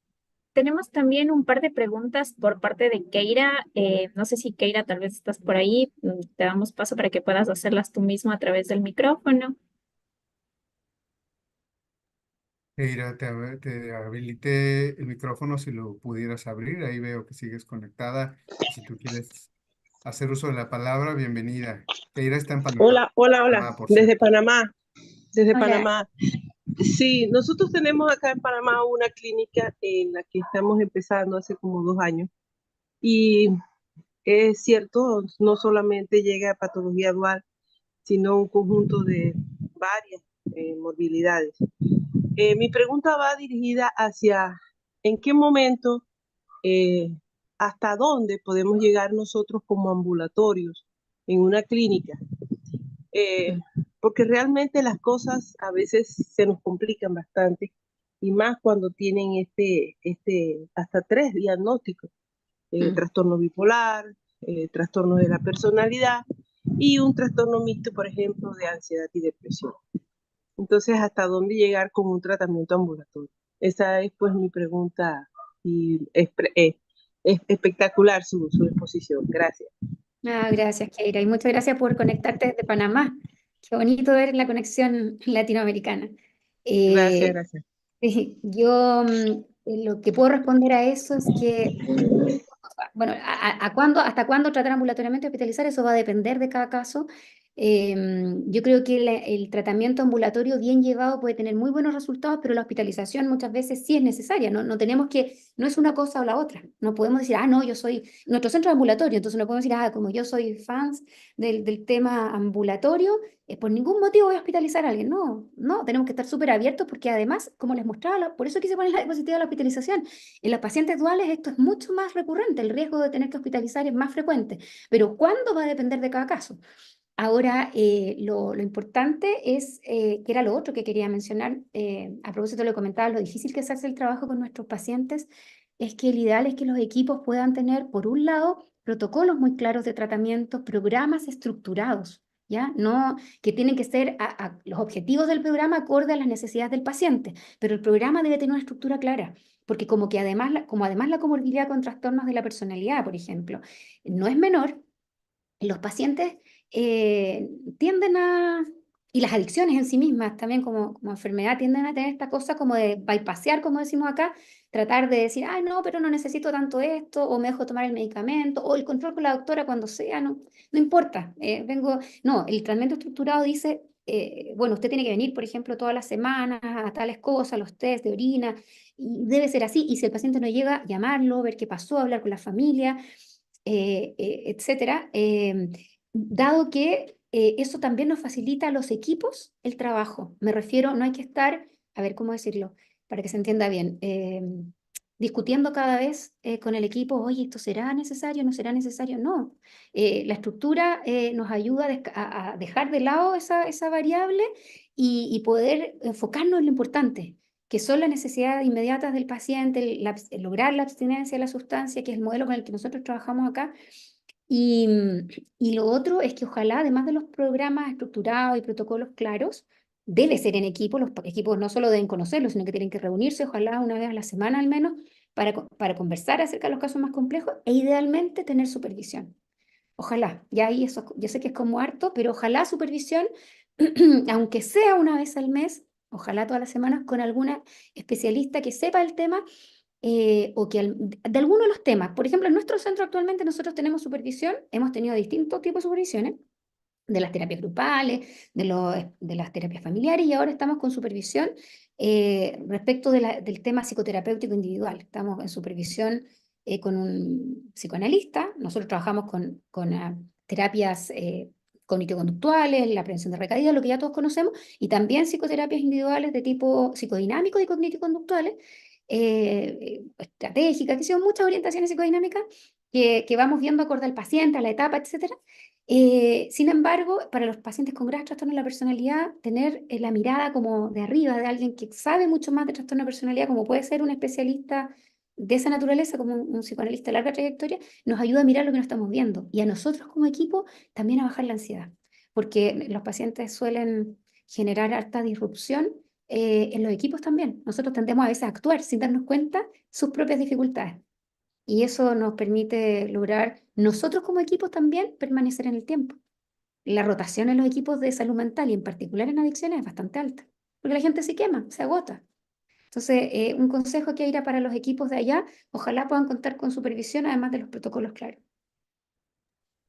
Tenemos también un par de preguntas por parte de Keira. No sé si Keira, tal vez estás por ahí. Te damos paso para que puedas hacerlas tú mismo a través del micrófono. Eira, te habilité el micrófono si lo pudieras abrir. Ahí veo que sigues conectada. Si tú quieres hacer uso de la palabra, bienvenida. Eira está en Hola, hola, hola. Panamá, por Desde cierto. Panamá, desde Hola. Panamá. Sí, nosotros tenemos acá en Panamá una clínica en la que estamos empezando hace como 2 años. Y es cierto, no solamente llega a patología dual, sino un conjunto de varias morbilidades. Mi pregunta va dirigida hacia en qué momento, eh, hasta dónde podemos llegar nosotros como ambulatorios en una clínica, eh, Mm. porque realmente las cosas a veces se nos complican bastante, y más cuando tienen hasta 3 diagnósticos: Mm. trastorno bipolar, trastorno de la personalidad y un trastorno mixto, por ejemplo, de ansiedad y depresión. Entonces, ¿hasta dónde llegar con un tratamiento ambulatorio? Esa es pues mi pregunta, y es espectacular su exposición. Gracias. Gracias, Keira, y muchas gracias por conectarte desde Panamá. Qué bonito ver la conexión latinoamericana. Gracias, Eh, gracias. yo lo que puedo responder a eso es que, bueno, ¿hasta cuándo tratar ambulatoriamente, hospitalizar? Eso va a depender de cada caso. Yo creo que el tratamiento ambulatorio bien llevado puede tener muy buenos resultados, pero la hospitalización muchas veces sí es necesaria. No es una cosa o la otra. No podemos decir, no, nuestro centro es ambulatorio, entonces no podemos decir, como yo soy fans del tema ambulatorio, por ningún motivo voy a hospitalizar a alguien. No, no, tenemos que estar súper abiertos porque además, como les mostraba, por eso quise poner la diapositiva de la hospitalización. En los pacientes duales esto es mucho más recurrente, el riesgo de tener que hospitalizar es más frecuente, pero ¿cuándo? Va a depender de cada caso. Ahora, lo importante es, que era lo otro que quería mencionar, a propósito de lo que comentaba, lo difícil que se hace el trabajo con nuestros pacientes, es que el ideal es que los equipos puedan tener, por un lado, protocolos muy claros de tratamiento, programas estructurados, ¿ya? No, que tienen que ser los objetivos del programa acorde a las necesidades del paciente, pero el programa debe tener una estructura clara, porque como además la comorbilidad con trastornos de la personalidad, por ejemplo, no es menor, los pacientes eh, tienden a, y las adicciones en sí mismas también como enfermedad, tienden a tener esta cosa como de bypassear, como decimos acá, tratar de decir, no, pero no necesito tanto esto, o me dejo tomar el medicamento, o el control con la doctora cuando sea, no importa, no, el tratamiento estructurado dice, bueno, usted tiene que venir, por ejemplo, todas las semanas a tales cosas, los test de orina, y debe ser así, y si el paciente no llega, llamarlo, ver qué pasó, hablar con la familia, etcétera, dado que eso también nos facilita a los equipos el trabajo. Me refiero, no hay que estar, a ver cómo decirlo, para que se entienda bien, discutiendo cada vez con el equipo, oye, ¿esto será necesario? ¿No será necesario? No. La estructura nos ayuda a dejar de lado esa variable y poder enfocarnos en lo importante, que son las necesidades inmediatas del paciente, el lograr la abstinencia de la sustancia, que es el modelo con el que nosotros trabajamos acá. Y, y lo otro es que ojalá, además de los programas estructurados y protocolos claros, debe ser en equipo. Los equipos no solo deben conocerlos, sino que tienen que reunirse, ojalá una vez a la semana al menos, para conversar acerca de los casos más complejos e idealmente tener supervisión. Ojalá, ya ahí eso, yo sé que es como harto, pero ojalá supervisión, aunque sea una vez al mes, ojalá todas las semanas, con alguna especialista que sepa el tema, o que de alguno de los temas. Por ejemplo, en nuestro centro actualmente nosotros tenemos supervisión, hemos tenido distintos tipos de supervisiones, de las terapias grupales, de las terapias familiares, y ahora estamos con supervisión respecto del tema psicoterapéutico individual. Estamos en supervisión con un psicoanalista. Nosotros trabajamos con terapias cognitivo-conductuales, la prevención de recaídas, lo que ya todos conocemos, y también psicoterapias individuales de tipo psicodinámico y cognitivo-conductuales, estratégicas, que son muchas orientaciones psicodinámicas que vamos viendo acorde al paciente, a la etapa, etcétera. Sin embargo, para los pacientes con graves trastornos de la personalidad, tener la mirada como de arriba de alguien que sabe mucho más de trastorno de personalidad, como puede ser un especialista de esa naturaleza, como un psicoanalista de larga trayectoria, nos ayuda a mirar lo que no estamos viendo. Y a nosotros como equipo también a bajar la ansiedad, porque los pacientes suelen generar harta disrupción en los equipos también. Nosotros tendemos a veces a actuar sin darnos cuenta sus propias dificultades. Y eso nos permite lograr nosotros como equipos también permanecer en el tiempo. La rotación en los equipos de salud mental y en particular en adicciones es bastante alta, porque la gente se quema, se agota. Entonces, un consejo que irá para los equipos de allá, ojalá puedan contar con supervisión, además de los protocolos claros.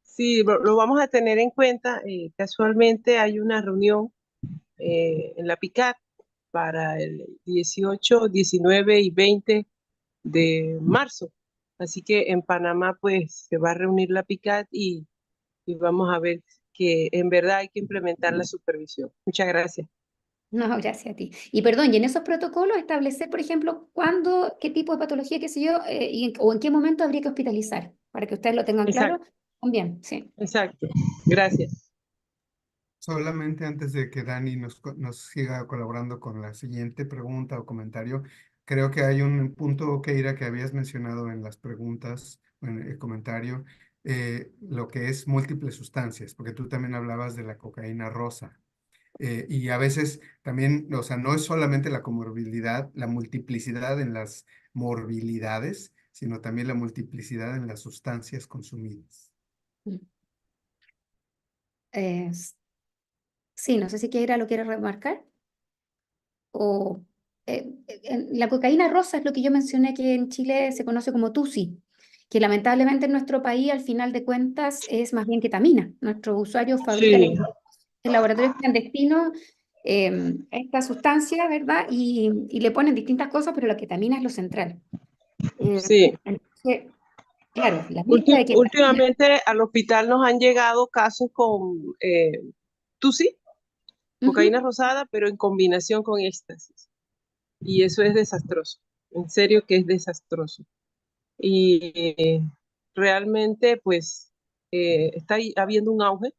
Sí, lo vamos a tener en cuenta. Casualmente hay una reunión en la PICAT para el 18, 19 y 20 de marzo. Así que en Panamá pues se va a reunir la PICAT y vamos a ver que en verdad hay que implementar la supervisión. Muchas gracias. No, gracias a ti. Y perdón, y en esos protocolos establecer, por ejemplo, cuándo, qué tipo de patología, qué sé yo, o en qué momento habría que hospitalizar, para que ustedes lo tengan claro Exacto, también, sí. exacto. Gracias. Solamente antes de que Dani nos siga colaborando con la siguiente pregunta o comentario, creo que hay un punto, Keira, que habías mencionado en las preguntas, en el comentario, lo que es múltiples sustancias, porque tú también hablabas de la cocaína rosa. Y a veces también, o sea, no es solamente la comorbilidad, la multiplicidad en las morbilidades, sino también la multiplicidad en las sustancias consumidas. Mm. Eh, sí, no sé si Keira lo quiere remarcar. O, la cocaína rosa es lo que yo mencioné que en Chile se conoce como TUSI, que lamentablemente en nuestro país al final de cuentas es más bien ketamina. Nuestros usuarios fabrican Sí, en laboratorios clandestinos esta sustancia, ¿verdad? Y le ponen distintas cosas, pero la ketamina es lo central. sí. Entonces, claro, la mezcla de ketamina. Últimamente al hospital nos han llegado casos con TUSI, cocaína Ujú. rosada, pero en combinación con éxtasis. Y eso es desastroso. En serio que es desastroso. Y realmente, pues, está habiendo un auge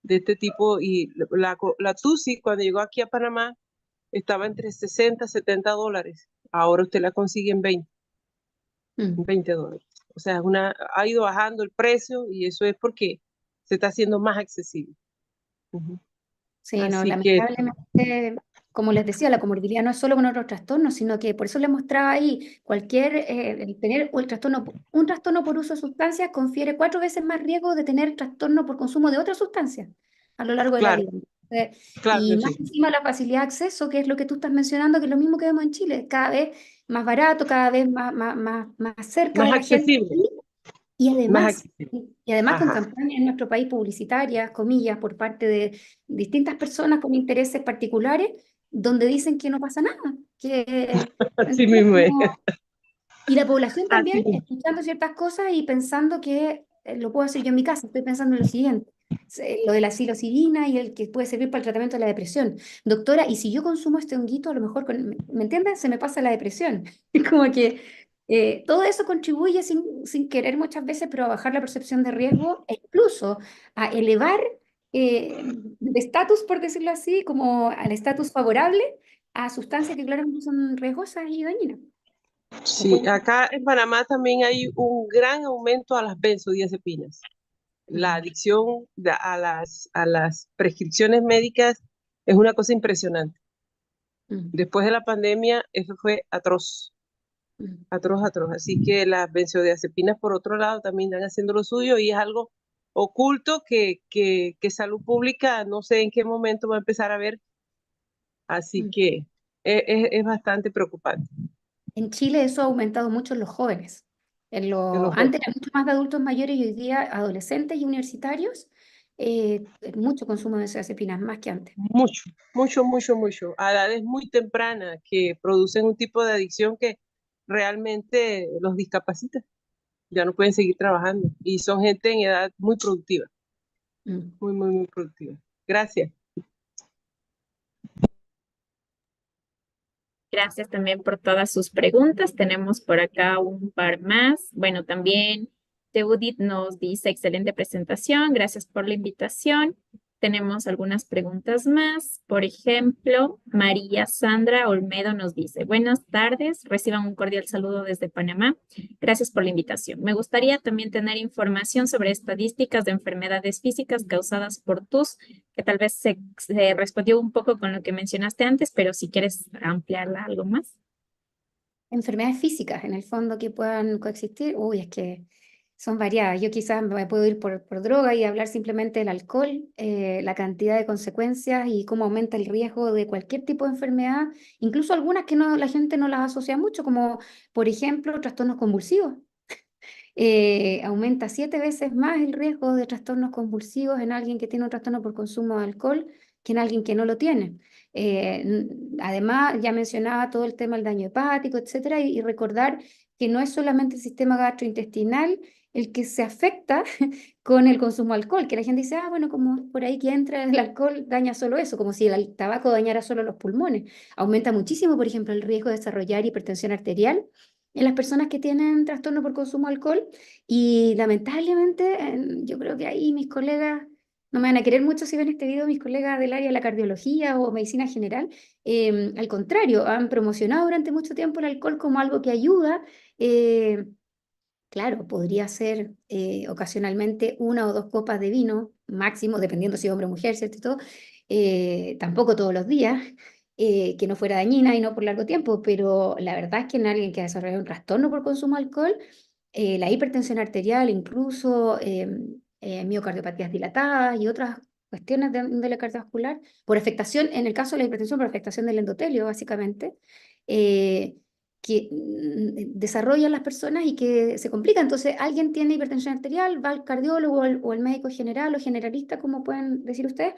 de este tipo. Y la TUSI, cuando llegó aquí a Panamá, estaba entre 60 y $70. Ahora usted la consigue en Mm. $20. O sea, ha ido bajando el precio y eso es porque se está haciendo más accesible. Ujú. Sí, no, Así que lamentablemente, como les decía, la comorbilidad no es solo con otros trastornos, sino que por eso les mostraba ahí, el tener un trastorno por uso de sustancias confiere 4 veces más riesgo de tener trastorno por consumo de otras sustancias a lo largo de la claro, vida. claro Y que más sí. encima la facilidad de acceso, que es lo que tú estás mencionando, que es lo mismo que vemos en Chile, cada vez más barato, cada vez más cerca Más de la gente. accesible, Y más además, accesible. y además con Ajá. campañas en nuestro país publicitarias, comillas, por parte de distintas personas con intereses particulares, donde dicen que no pasa nada, que, Así ¿entiendes? mismo es. Y la población Así también mismo. escuchando ciertas cosas y pensando que lo puedo hacer yo en mi casa. Estoy pensando en lo siguiente, lo de la psilocibina y el que puede servir para el tratamiento de la depresión. Doctora, y si yo consumo este honguito, a lo mejor, ¿me entiendes? Se me pasa la depresión. Es como que todo eso contribuye sin querer muchas veces, pero a bajar la percepción de riesgo e incluso a elevar de estatus, por decirlo así, como al estatus favorable a sustancias que claramente son riesgosas y dañinas. Sí, acá en Panamá también hay un gran aumento a las benzodiazepinas. La Mm, adicción a las prescripciones médicas es una cosa impresionante. mm, Después de la pandemia, eso fue atroz, mm. atroz, atroz. Así que las benzodiazepinas, por otro lado, también están haciendo lo suyo y es algo oculto que salud pública no sé en qué momento va a empezar a ver. Así Mm. que es bastante preocupante En Chile eso ha aumentado mucho en los jóvenes. en los Antes jóvenes. era mucho más de adultos mayores y hoy día adolescentes y universitarios, mucho consumo de benzodiazepinas, más que antes. Mucho, mucho, mucho, mucho. A edades muy tempranas que producen un tipo de adicción que realmente los discapacita. Ya no pueden seguir trabajando y son gente en edad muy productiva, Mm. muy, muy, muy productiva. Gracias. Gracias también por todas sus preguntas. Tenemos por acá un par más. Bueno, también Teudit nos dice, excelente presentación, gracias por la invitación. Tenemos algunas preguntas más. Por ejemplo, María Sandra Olmedo nos dice, buenas tardes, reciban un cordial saludo desde Panamá. Gracias por la invitación. Me gustaría también tener información sobre estadísticas de enfermedades físicas causadas por TUS, que tal vez se respondió un poco con lo que mencionaste antes, pero si quieres ampliarla algo más. Enfermedades físicas, en el fondo, que puedan coexistir. Uy, es que son variadas. Yo quizás me puedo ir por droga y hablar simplemente del alcohol, la cantidad de consecuencias y cómo aumenta el riesgo de cualquier tipo de enfermedad, incluso algunas que no, la gente no las asocia mucho, como por ejemplo trastornos convulsivos. Aumenta 7 veces más el riesgo de trastornos convulsivos en alguien que tiene un trastorno por consumo de alcohol que en alguien que no lo tiene. Además, ya mencionaba todo el tema del daño hepático, etcétera, y recordar que no es solamente el sistema gastrointestinal el que se afecta con el consumo de alcohol, que la gente dice, ah, bueno, como por ahí que entra el alcohol daña solo eso, como si el tabaco dañara solo los pulmones. Aumenta muchísimo, por ejemplo, el riesgo de desarrollar hipertensión arterial en las personas que tienen trastorno por consumo de alcohol y lamentablemente yo creo que ahí mis colegas no me van a querer mucho si ven este video, mis colegas del área de la cardiología o medicina general, al contrario, han promocionado durante mucho tiempo el alcohol como algo que ayuda. Claro, podría ser ocasionalmente 1 o 2 copas de vino, máximo, dependiendo si hombre o mujer, ¿cierto? Y todo. Tampoco todos los días, que no fuera dañina y no por largo tiempo, pero la verdad es que en alguien que ha desarrollado un trastorno por consumo de alcohol, la hipertensión arterial, incluso miocardiopatías dilatadas y otras cuestiones de índole cardiovascular, por afectación, en el caso de la hipertensión, por afectación del endotelio, básicamente, eh, que desarrollan las personas y que se complica. Entonces, alguien tiene hipertensión arterial, va al cardiólogo o al médico general o generalista, como pueden decir ustedes,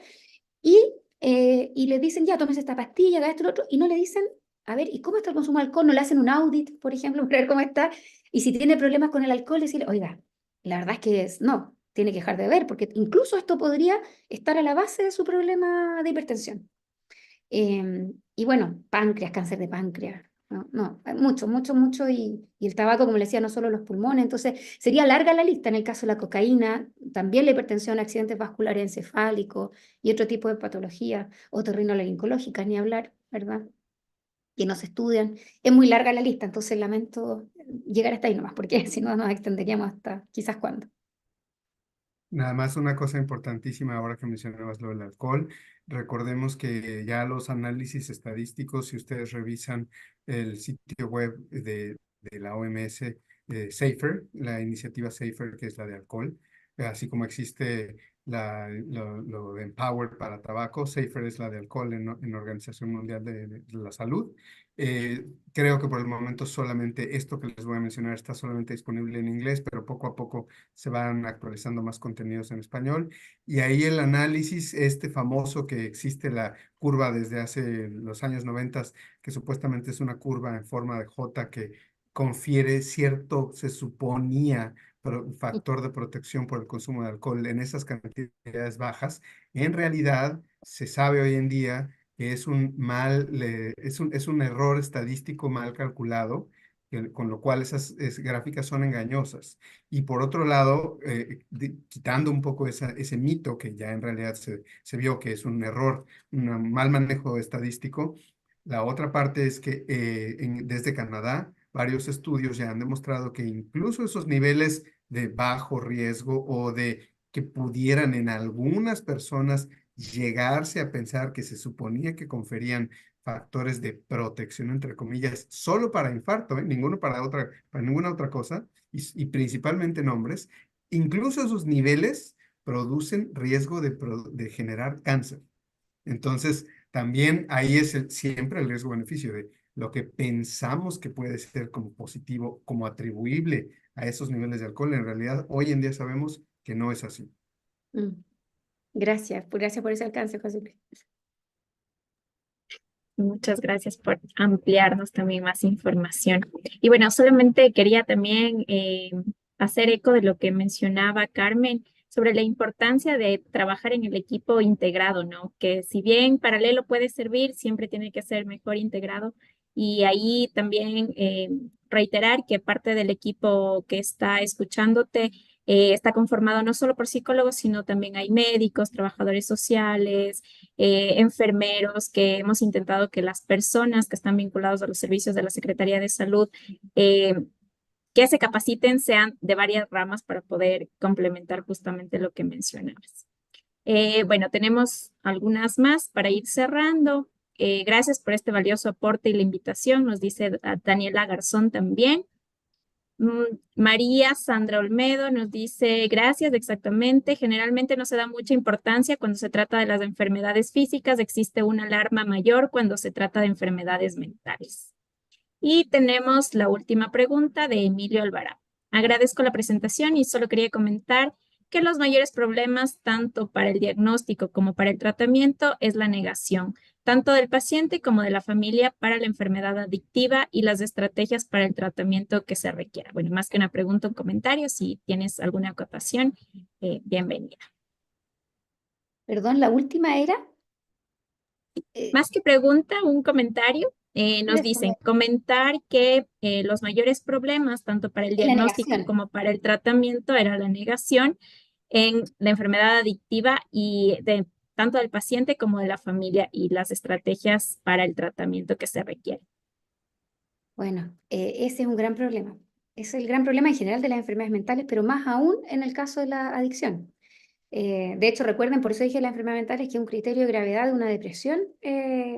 y le dicen, ya, tómese esta pastilla, haga esto y lo otro, y no le dicen, a ver, ¿y cómo está el consumo de alcohol? No le hacen un audit, por ejemplo, para ver cómo está, y si tiene problemas con el alcohol, decirle, oiga, la verdad es que no, tiene que dejar de beber, porque incluso esto podría estar a la base de su problema de hipertensión. Y bueno, páncreas, cáncer de páncreas. No, no, hay mucho, mucho, mucho. Y el tabaco, como le decía, no solo los pulmones. Entonces, sería larga la lista. En el caso de la cocaína, también la hipertensión, accidentes vasculares encefálicos y otro tipo de patologías, otorrinolaringológicas, ni hablar, ¿verdad? Que no se estudian. Es muy larga la lista, entonces lamento llegar hasta ahí nomás, porque si no nos extenderíamos hasta quizás cuándo. Nada más una cosa importantísima ahora que mencionabas lo del alcohol. Recordemos que ya los análisis estadísticos, si ustedes revisan el sitio web de la OMS, SAFER, la iniciativa SAFER, que es la de alcohol, así como existe lo de Empower para tabaco, SAFER es la de alcohol en Organización Mundial de la Salud. Creo que por el momento solamente esto que les voy a mencionar está solamente disponible en inglés, pero poco a poco se van actualizando más contenidos en español. Y ahí el análisis, este famoso que existe la curva desde hace los años 90, que supuestamente es una curva en forma de J que confiere cierto, se suponía, factor de protección por el consumo de alcohol en esas cantidades bajas. En realidad, se sabe hoy en día que es es un error estadístico mal calculado, con lo cual esas gráficas son engañosas. Y por otro lado, quitando un poco ese mito que ya en realidad se vio que es un error, un mal manejo estadístico, la otra parte es que desde Canadá, varios estudios ya han demostrado que incluso esos niveles de bajo riesgo o de que pudieran en algunas personas llegarse a pensar que se suponía que conferían factores de protección, entre comillas, solo para infarto, ninguno para ninguna otra cosa, y principalmente en hombres, incluso esos niveles producen riesgo de generar cáncer. Entonces, también ahí es siempre el riesgo-beneficio de lo que pensamos que puede ser como positivo, como atribuible a esos niveles de alcohol. En realidad, hoy en día sabemos que no es así. Gracias por ese alcance, José Luis. Muchas gracias por ampliarnos también más información. Y bueno, solamente quería también hacer eco de lo que mencionaba Carmen sobre la importancia de trabajar en el equipo integrado, ¿no? Que si bien paralelo puede servir, siempre tiene que ser mejor integrado. Y ahí también reiterar que parte del equipo que está escuchándote está conformado no solo por psicólogos, sino también hay médicos, trabajadores sociales, enfermeros, que hemos intentado que las personas que están vinculados a los servicios de la Secretaría de Salud que se capaciten sean de varias ramas para poder complementar justamente lo que mencionabas. Bueno, tenemos algunas más para ir cerrando. Gracias por este valioso aporte y la invitación, nos dice Daniela Garzón también. María Sandra Olmedo nos dice, gracias, exactamente. Generalmente no se da mucha importancia cuando se trata de las enfermedades físicas, existe una alarma mayor cuando se trata de enfermedades mentales. Y tenemos la última pregunta de Emilio Alvarado. Agradezco la presentación y solo quería comentar que los mayores problemas, tanto para el diagnóstico como para el tratamiento, es la negación, tanto del paciente como de la familia para la enfermedad adictiva y las estrategias para el tratamiento que se requiera. Bueno, más que una pregunta, un comentario, si tienes alguna acotación, bienvenida. Perdón, la última era. Más que pregunta, un comentario. Nos Eso, dicen comentar que los mayores problemas, tanto para el es la diagnóstico negación. como para el tratamiento, era la negación en la enfermedad adictiva y de tanto del paciente como de la familia y las estrategias para el tratamiento que se requiere. Bueno, ese es un gran problema. Es el gran problema en general de las enfermedades mentales, pero más aún en el caso de la adicción. De hecho, recuerden, por eso dije las enfermedades mentales, que un criterio de gravedad de una depresión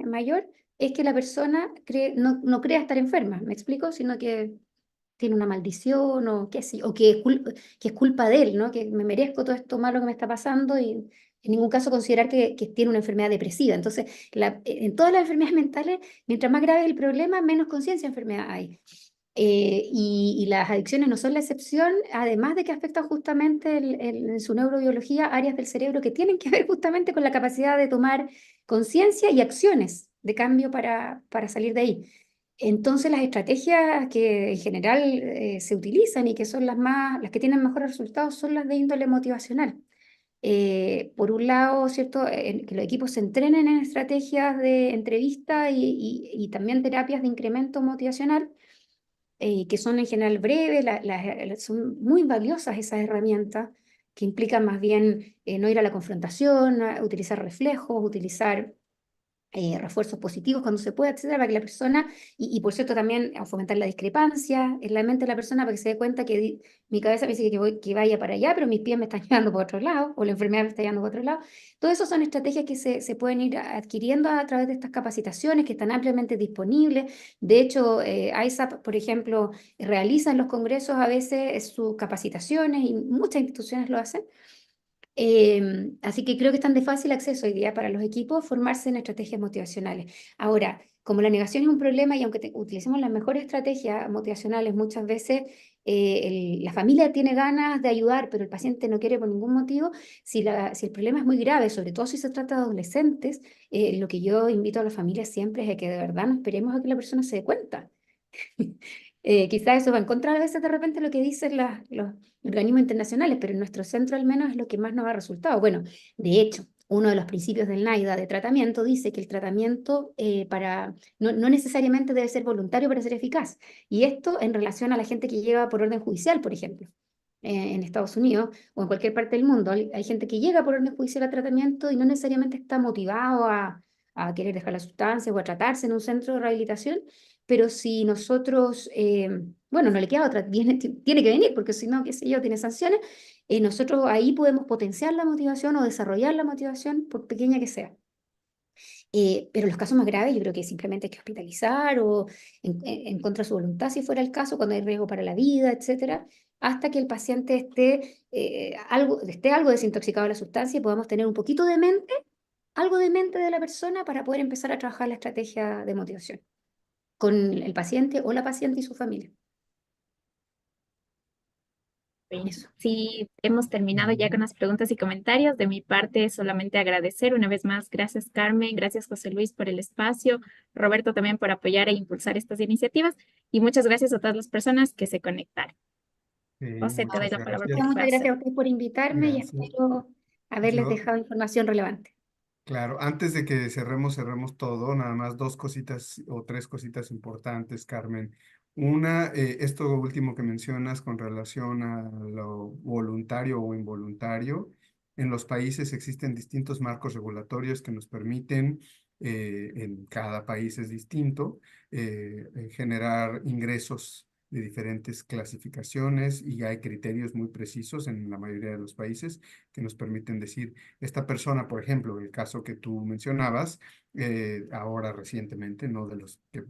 mayor es que la persona no crea estar enferma, ¿me explico? Sino que tiene una maldición o qué sé, o que es culpa de él, ¿no? Que me merezco todo esto malo que me está pasando y en ningún caso considerar que tiene una enfermedad depresiva. Entonces, en todas las enfermedades mentales, mientras más grave es el problema, menos conciencia de enfermedad hay. Y las adicciones no son la excepción, además de que afectan justamente en su neurobiología áreas del cerebro que tienen que ver justamente con la capacidad de tomar conciencia y acciones de cambio para salir de ahí. Entonces las estrategias que en general se utilizan y que son las que tienen mejores resultados son las de índole motivacional. Por un lado, ¿cierto? Que los equipos se entrenen en estrategias de entrevista y también terapias de incremento motivacional, que son en general breves, son muy valiosas esas herramientas que implican más bien no ir a la confrontación, utilizar reflejos, utilizar refuerzos positivos cuando se pueda, etcétera, para que la persona, y por cierto también a fomentar la discrepancia en la mente de la persona para que se dé cuenta que mi cabeza me dice que vaya para allá, pero mis pies me están llevando por otro lado, o la enfermedad me está llevando por otro lado. Todo eso son estrategias que se pueden ir adquiriendo a través de estas capacitaciones que están ampliamente disponibles. De hecho, ISAP, por ejemplo, realiza en los congresos a veces sus capacitaciones y muchas instituciones lo hacen. Así que creo que están de fácil acceso hoy día para los equipos formarse en estrategias motivacionales. Ahora, como la negación es un problema y aunque utilicemos las mejores estrategias motivacionales, muchas veces la familia tiene ganas de ayudar, pero el paciente no quiere por ningún motivo. Si el problema es muy grave, sobre todo si se trata de adolescentes, lo que yo invito a las familias siempre es a que de verdad no esperemos a que la persona se dé cuenta. Quizás eso va a encontrar a veces de repente lo que dicen los organismos internacionales, pero en nuestro centro al menos es lo que más nos ha resultado. Bueno, de hecho, uno de los principios del NAIDA de tratamiento dice que el tratamiento no necesariamente debe ser voluntario para ser eficaz. Y esto en relación a la gente que llega por orden judicial, por ejemplo, en Estados Unidos o en cualquier parte del mundo. Hay gente que llega por orden judicial a tratamiento y no necesariamente está motivado a querer dejar la sustancia o a tratarse en un centro de rehabilitación, pero si nosotros, bueno, no le queda otra, tiene que venir, porque si no, qué sé yo, tiene sanciones, nosotros ahí podemos potenciar la motivación o desarrollar la motivación, por pequeña que sea. Pero los casos más graves yo creo que simplemente hay que hospitalizar o en contra de su voluntad, si fuera el caso, cuando hay riesgo para la vida, etcétera, hasta que el paciente esté algo desintoxicado de la sustancia y podamos tener un poquito de mente, algo de mente de la persona para poder empezar a trabajar la estrategia de motivación con el paciente o la paciente y su familia. Eso. Sí, hemos terminado ya con las preguntas y comentarios. De mi parte, solamente agradecer una vez más. Gracias, Carmen. Gracias, José Luis, por el espacio. Roberto también por apoyar e impulsar estas iniciativas. Y muchas gracias a todas las personas que se conectaron. José, te doy Muchas la palabra gracias. para Muchas poder gracias a hacer. ustedes por invitarme y Gracias. espero haberles Yo, dejado información relevante. claro, antes de que cerremos todo, nada más dos cositas o tres cositas importantes, Carmen. Una, esto último que mencionas con relación a lo voluntario o involuntario. En los países existen distintos marcos regulatorios que nos permiten, en cada país es distinto, generar ingresos de diferentes clasificaciones y hay criterios muy precisos en la mayoría de los países que nos permiten decir, esta persona, por ejemplo, el caso que tú mencionabas, ahora recientemente, no de los que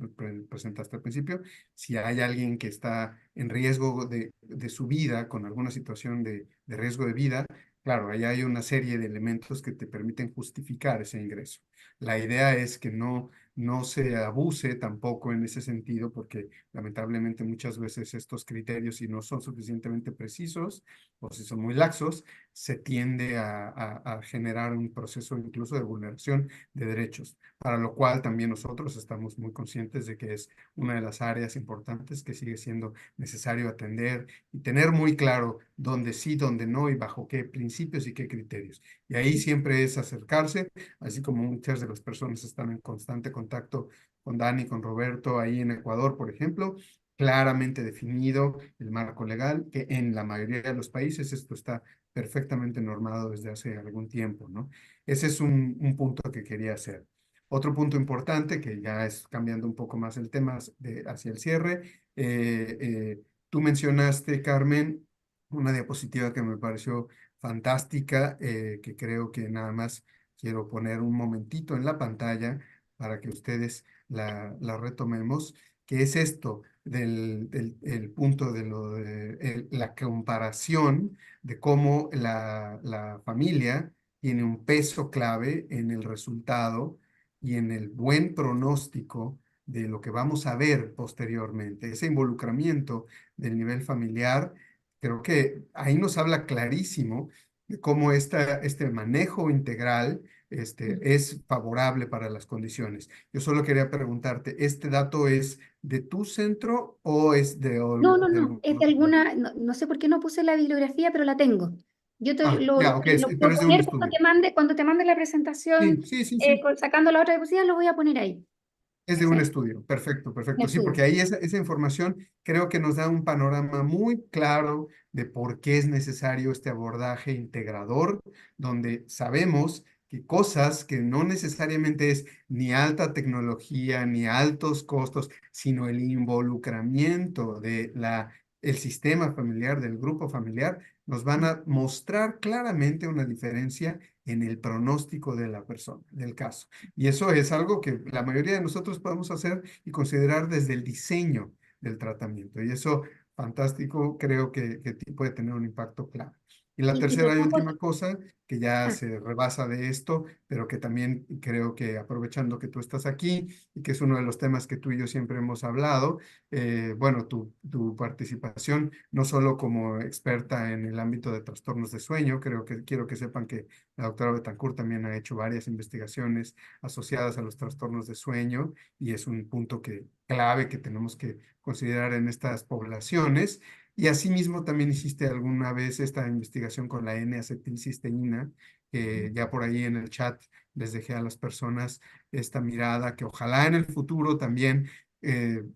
presentaste al principio, si hay alguien que está en riesgo de su vida, con alguna situación de riesgo de vida, claro, ahí hay una serie de elementos que te permiten justificar ese ingreso. La idea es que no se abuse tampoco en ese sentido, porque lamentablemente muchas veces estos criterios, si no son suficientemente precisos o si son muy laxos, se tiende a generar un proceso incluso de vulneración de derechos, para lo cual también nosotros estamos muy conscientes de que es una de las áreas importantes que sigue siendo necesario atender y tener muy claro dónde sí, dónde no y bajo qué principios y qué criterios. Y ahí siempre es acercarse, así como muchas de las personas están en constante contacto con Dani, con Roberto, ahí en Ecuador, por ejemplo, claramente definido el marco legal, que en la mayoría de los países esto está perfectamente normado desde hace algún tiempo, ¿no? Ese es un punto que quería hacer. Otro punto importante, que ya es cambiando un poco más el tema hacia el cierre, tú mencionaste, Carmen, una diapositiva que me pareció fantástica, que creo que nada más quiero poner un momentito en la pantalla para que ustedes la retomemos, que es esto el punto de la comparación de cómo la familia tiene un peso clave en el resultado y en el buen pronóstico de lo que vamos a ver posteriormente. Ese involucramiento del nivel familiar, creo que ahí nos habla clarísimo de cómo este manejo integral es favorable para las condiciones. Yo solo quería preguntarte, ¿este dato es de tu centro o es de No, no, de no, algún es de otro? alguna, no, no sé por qué no puse la bibliografía, pero la tengo. Yo te Ya, ok, lo pero puedo es de un poner estudio. cuando te mande la presentación, Sí, sí, sí, sí. sacando la otra diapositiva, lo voy a poner ahí. Es de un Sí, estudio, perfecto, un perfecto. Sí, estudio. porque ahí esa información creo que nos da un panorama muy claro de por qué es necesario este abordaje integrador, donde sabemos que cosas que no necesariamente es ni alta tecnología, ni altos costos, sino el involucramiento el sistema familiar, del grupo familiar, nos van a mostrar claramente una diferencia en el pronóstico de la persona, del caso. Y eso es algo que la mayoría de nosotros podemos hacer y considerar desde el diseño del tratamiento. Y eso, fantástico, creo que puede tener un impacto claro. Y la Y te tercera y pongo, última cosa, que ya ah, se rebasa de esto, pero que también creo que aprovechando que tú estás aquí y que es uno de los temas que tú y yo siempre hemos hablado, bueno, tu participación, no solo como experta en el ámbito de trastornos de sueño, quiero que sepan que la doctora Betancourt también ha hecho varias investigaciones asociadas a los trastornos de sueño y es un punto clave que tenemos que considerar en estas poblaciones. Y asimismo también hiciste alguna vez esta investigación con la N-acetilcisteína, que ya por ahí en el chat les dejé a las personas esta mirada, que ojalá en el futuro también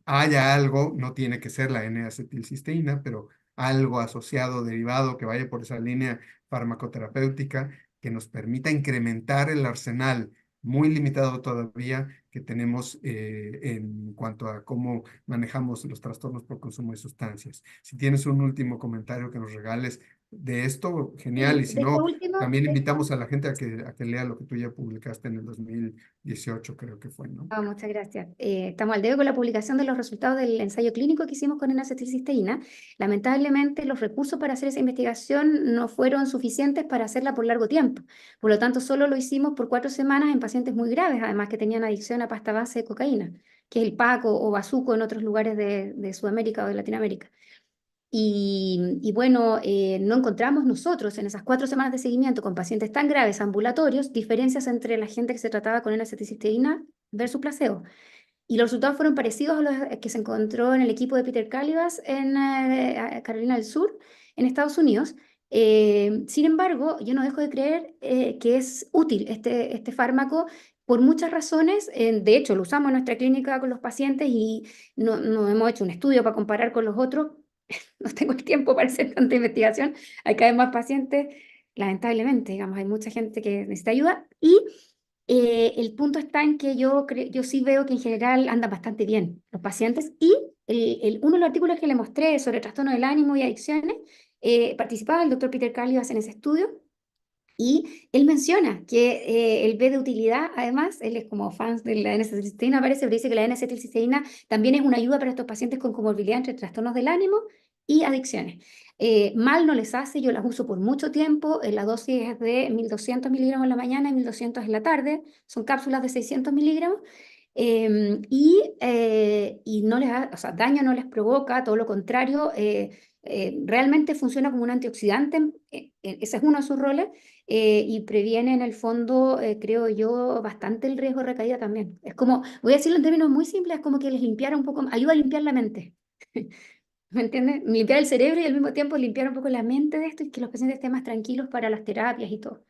haya algo, no tiene que ser la N-acetilcisteína, pero algo asociado, derivado, que vaya por esa línea farmacoterapéutica que nos permita incrementar el arsenal muy limitado todavía que tenemos en cuanto a cómo manejamos los trastornos por consumo de sustancias. Si tienes un último comentario que nos regales de esto, genial, y y si de esto no, último, también invitamos a la gente a que lea lo que tú ya publicaste en el 2018, creo que fue, ¿no? muchas gracias. Estamos al debe con la publicación de los resultados del ensayo clínico que hicimos con N-acetilcisteína. Lamentablemente, los recursos para hacer esa investigación no fueron suficientes para hacerla por largo tiempo. Por lo tanto, solo lo hicimos por 4 semanas en pacientes muy graves, además que tenían adicción a pasta base de cocaína, que es el Paco o Bazuco en otros lugares de Sudamérica o de Latinoamérica. Y bueno, no encontramos nosotros en esas 4 semanas de seguimiento con pacientes tan graves ambulatorios diferencias entre la gente que se trataba con N-acetilcisteína versus placebo. Y los resultados fueron parecidos a los que se encontró en el equipo de Peter Calibas en Carolina del Sur, en Estados Unidos. Sin embargo, yo no dejo de creer que es útil este fármaco por muchas razones. De hecho, lo usamos en nuestra clínica con los pacientes y no hemos hecho un estudio para comparar con los otros. No tengo el tiempo para hacer tanta investigación. Hay cada vez más pacientes, lamentablemente, digamos, hay mucha gente que necesita ayuda. Y el punto está en que yo sí veo que en general andan bastante bien los pacientes y uno de los artículos que le mostré sobre trastorno del ánimo y adicciones, participaba el doctor Peter Carlivas en ese estudio. Y él menciona que él ve de utilidad, además, él es como fan de la N-acetilcisteína, parece, pero dice que la N-acetilcisteína también es una ayuda para estos pacientes con comorbilidad entre trastornos del ánimo y adicciones. Mal no les hace, yo las uso por mucho tiempo, la dosis es de 1200 miligramos en la mañana y 1200 en la tarde, son cápsulas de 600 miligramos. Y no les o sea, daño no les provoca, todo lo contrario, realmente funciona como un antioxidante, ese es uno de sus roles, y previene en el fondo, creo yo, bastante el riesgo de recaída también. Es como, voy a decirlo en términos muy simples, es como que les limpiara un poco, ayuda a limpiar la mente. ¿Me entiendes? Limpiar el cerebro y al mismo tiempo limpiar un poco la mente de esto y que los pacientes estén más tranquilos para las terapias y todo.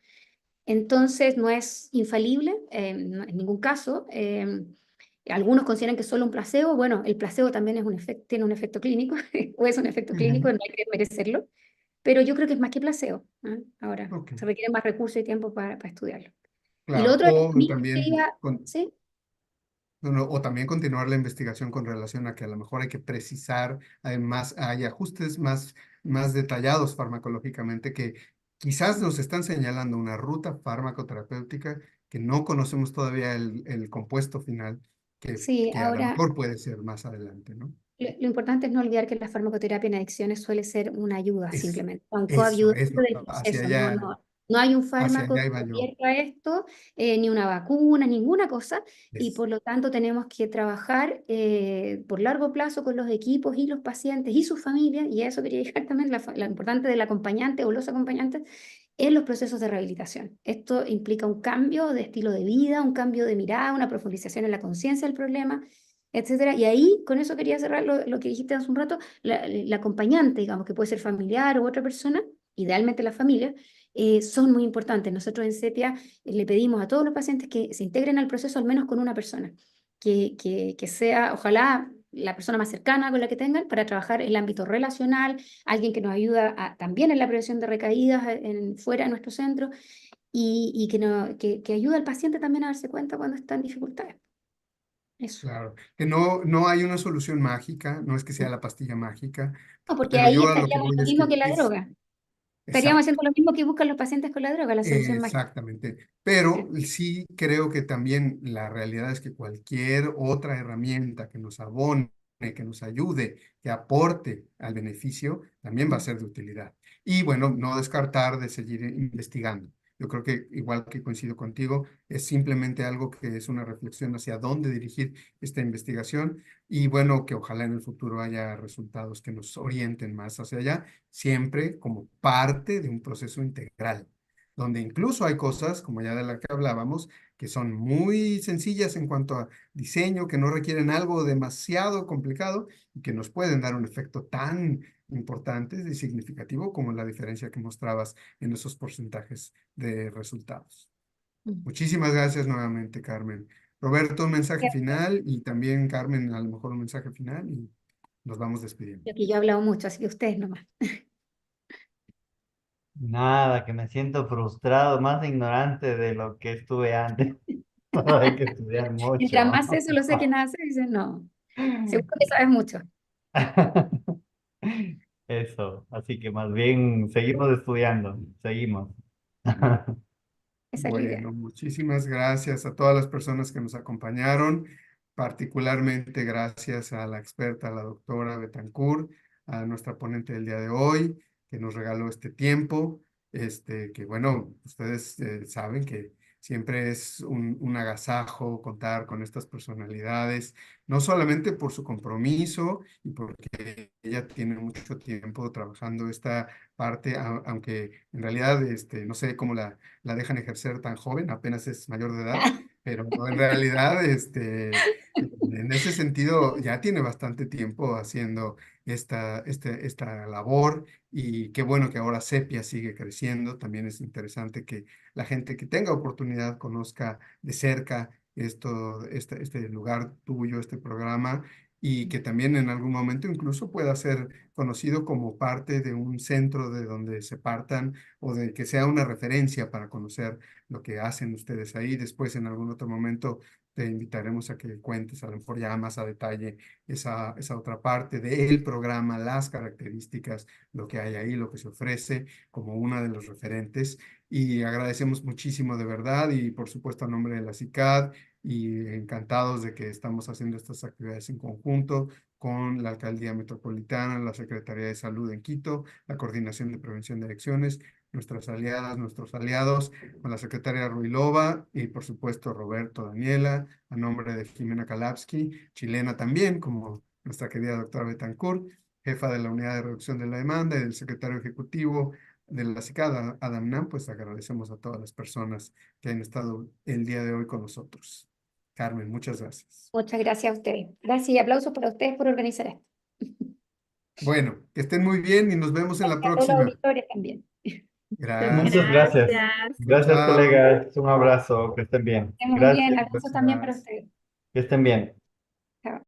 Entonces, no es infalible, en ningún caso. Algunos consideran que es solo un placebo. Bueno, el placebo también es tiene un efecto clínico, o es un efecto clínico, no hay que merecerlo. Pero yo creo que es más que placebo. ¿Ah? Ahora, Ok, se requiere más recursos y tiempo para estudiarlo. Y lo claro. otro es O que también, iba, ¿sí? o también continuar la investigación con relación a que a lo mejor hay que precisar, además hay ajustes más detallados farmacológicamente que quizás nos están señalando una ruta farmacoterapéutica que no conocemos todavía el compuesto final, Sí, que a lo ahora mejor puede ser más adelante, ¿no? lo importante es no olvidar que la farmacoterapia en adicciones suele ser una ayuda Es, simplemente, un eso, coayudante eso, del proceso. No, no hay un hacia fármaco allá que iba yo. convierta esto, ni una vacuna, ninguna cosa, y Es, por lo tanto tenemos que trabajar por largo plazo con los equipos y los pacientes y sus familias, y a eso quería llegar también, la importante del acompañante o los acompañantes en los procesos de rehabilitación. Esto implica un cambio de estilo de vida, un cambio de mirada, una profundización en la conciencia del problema, etcétera. Y ahí, con eso quería cerrar lo que dijiste hace un rato, la acompañante, digamos, que puede ser familiar o otra persona, idealmente la familia, son muy importantes. Nosotros en CEPIA le pedimos a todos los pacientes que se integren al proceso al menos con una persona, que sea, ojalá, la persona más cercana con la que tengan para trabajar en el ámbito relacional, alguien que nos ayuda también en la prevención de recaídas fuera de nuestro centro y que, no, que ayuda al paciente también a darse cuenta cuando está en dificultades. Eso. claro, que no hay una solución mágica, no es que sea la pastilla mágica, No, porque pero ahí yo a lo que estaríamos voy lo es mismo que que la es droga. Estaríamos exacto. haciendo lo mismo que buscan los pacientes con la droga, la solución mágica. Exactamente, pero sí creo que también la realidad es que cualquier otra herramienta que nos abone, que nos ayude, que aporte al beneficio, también va a ser de utilidad. Y bueno, no descartar de seguir investigando. Yo creo que igual que coincido contigo, es simplemente algo que es una reflexión hacia dónde dirigir esta investigación y bueno, que ojalá en el futuro haya resultados que nos orienten más hacia allá, siempre como parte de un proceso integral donde incluso hay cosas, como ya de la que hablábamos, que son muy sencillas en cuanto a diseño, que no requieren algo demasiado complicado y que nos pueden dar un efecto tan importante y significativo como la diferencia que mostrabas en esos porcentajes de resultados. Mm. Muchísimas gracias nuevamente, Carmen. Roberto, un mensaje final y también Carmen, a lo mejor un mensaje final y nos vamos despidiendo. Yo que yo he hablado mucho, así que ustedes nomás. Nada, que me siento frustrado, más ignorante de lo que estuve antes. Hay que estudiar Mientras mucho. más eso lo sé que nada sé, dicen, no, seguro que sabes mucho. Eso, así que más bien seguimos estudiando, seguimos. Esa es la idea. Bueno, muchísimas gracias a todas las personas que nos acompañaron, particularmente gracias a la experta, la doctora Betancourt, a nuestra ponente del día de hoy, que nos regaló este tiempo, que bueno, ustedes saben que siempre es un agasajo contar con estas personalidades, no solamente por su compromiso y porque ella tiene mucho tiempo trabajando esta parte, aunque en realidad, no sé cómo la dejan ejercer tan joven, apenas es mayor de edad, pero en realidad, en ese sentido, ya tiene bastante tiempo haciendo esta labor y qué bueno que ahora Sepia sigue creciendo. También es interesante que la gente que tenga oportunidad conozca de cerca este lugar tuyo, este programa, y que también en algún momento incluso pueda ser conocido como parte de un centro de donde se partan o de que sea una referencia para conocer lo que hacen ustedes ahí. Después, en algún otro momento, te invitaremos a que cuentes a lo mejor ya más a detalle esa otra parte del programa, las características, lo que hay ahí, lo que se ofrece como una de los referentes. Y agradecemos muchísimo de verdad y por supuesto a nombre de la CICAD y encantados de que estamos haciendo estas actividades en conjunto con la Alcaldía Metropolitana, la Secretaría de Salud en Quito, la Coordinación de Prevención de Adicciones, nuestras aliadas, nuestros aliados, con la secretaria Ruilova y por supuesto Roberto Daniela, a nombre de Jimena Kalapsky, chilena también, como nuestra querida doctora Betancourt, jefa de la Unidad de Reducción de la Demanda y del secretario ejecutivo de la CICAD, Adam Nam, pues agradecemos a todas las personas que han estado el día de hoy con nosotros. Carmen, muchas gracias. Muchas gracias a ustedes. Gracias y aplausos para ustedes por organizar esto. Bueno, que estén muy bien y nos vemos en la Gracias a todos los próxima. auditores también. Gracias. Muchas gracias. Gracias. Gracias, Chao. colegas. Un abrazo. Que estén bien. Estén muy Gracias. bien, abrazos también para Gracias. ustedes. Que estén bien.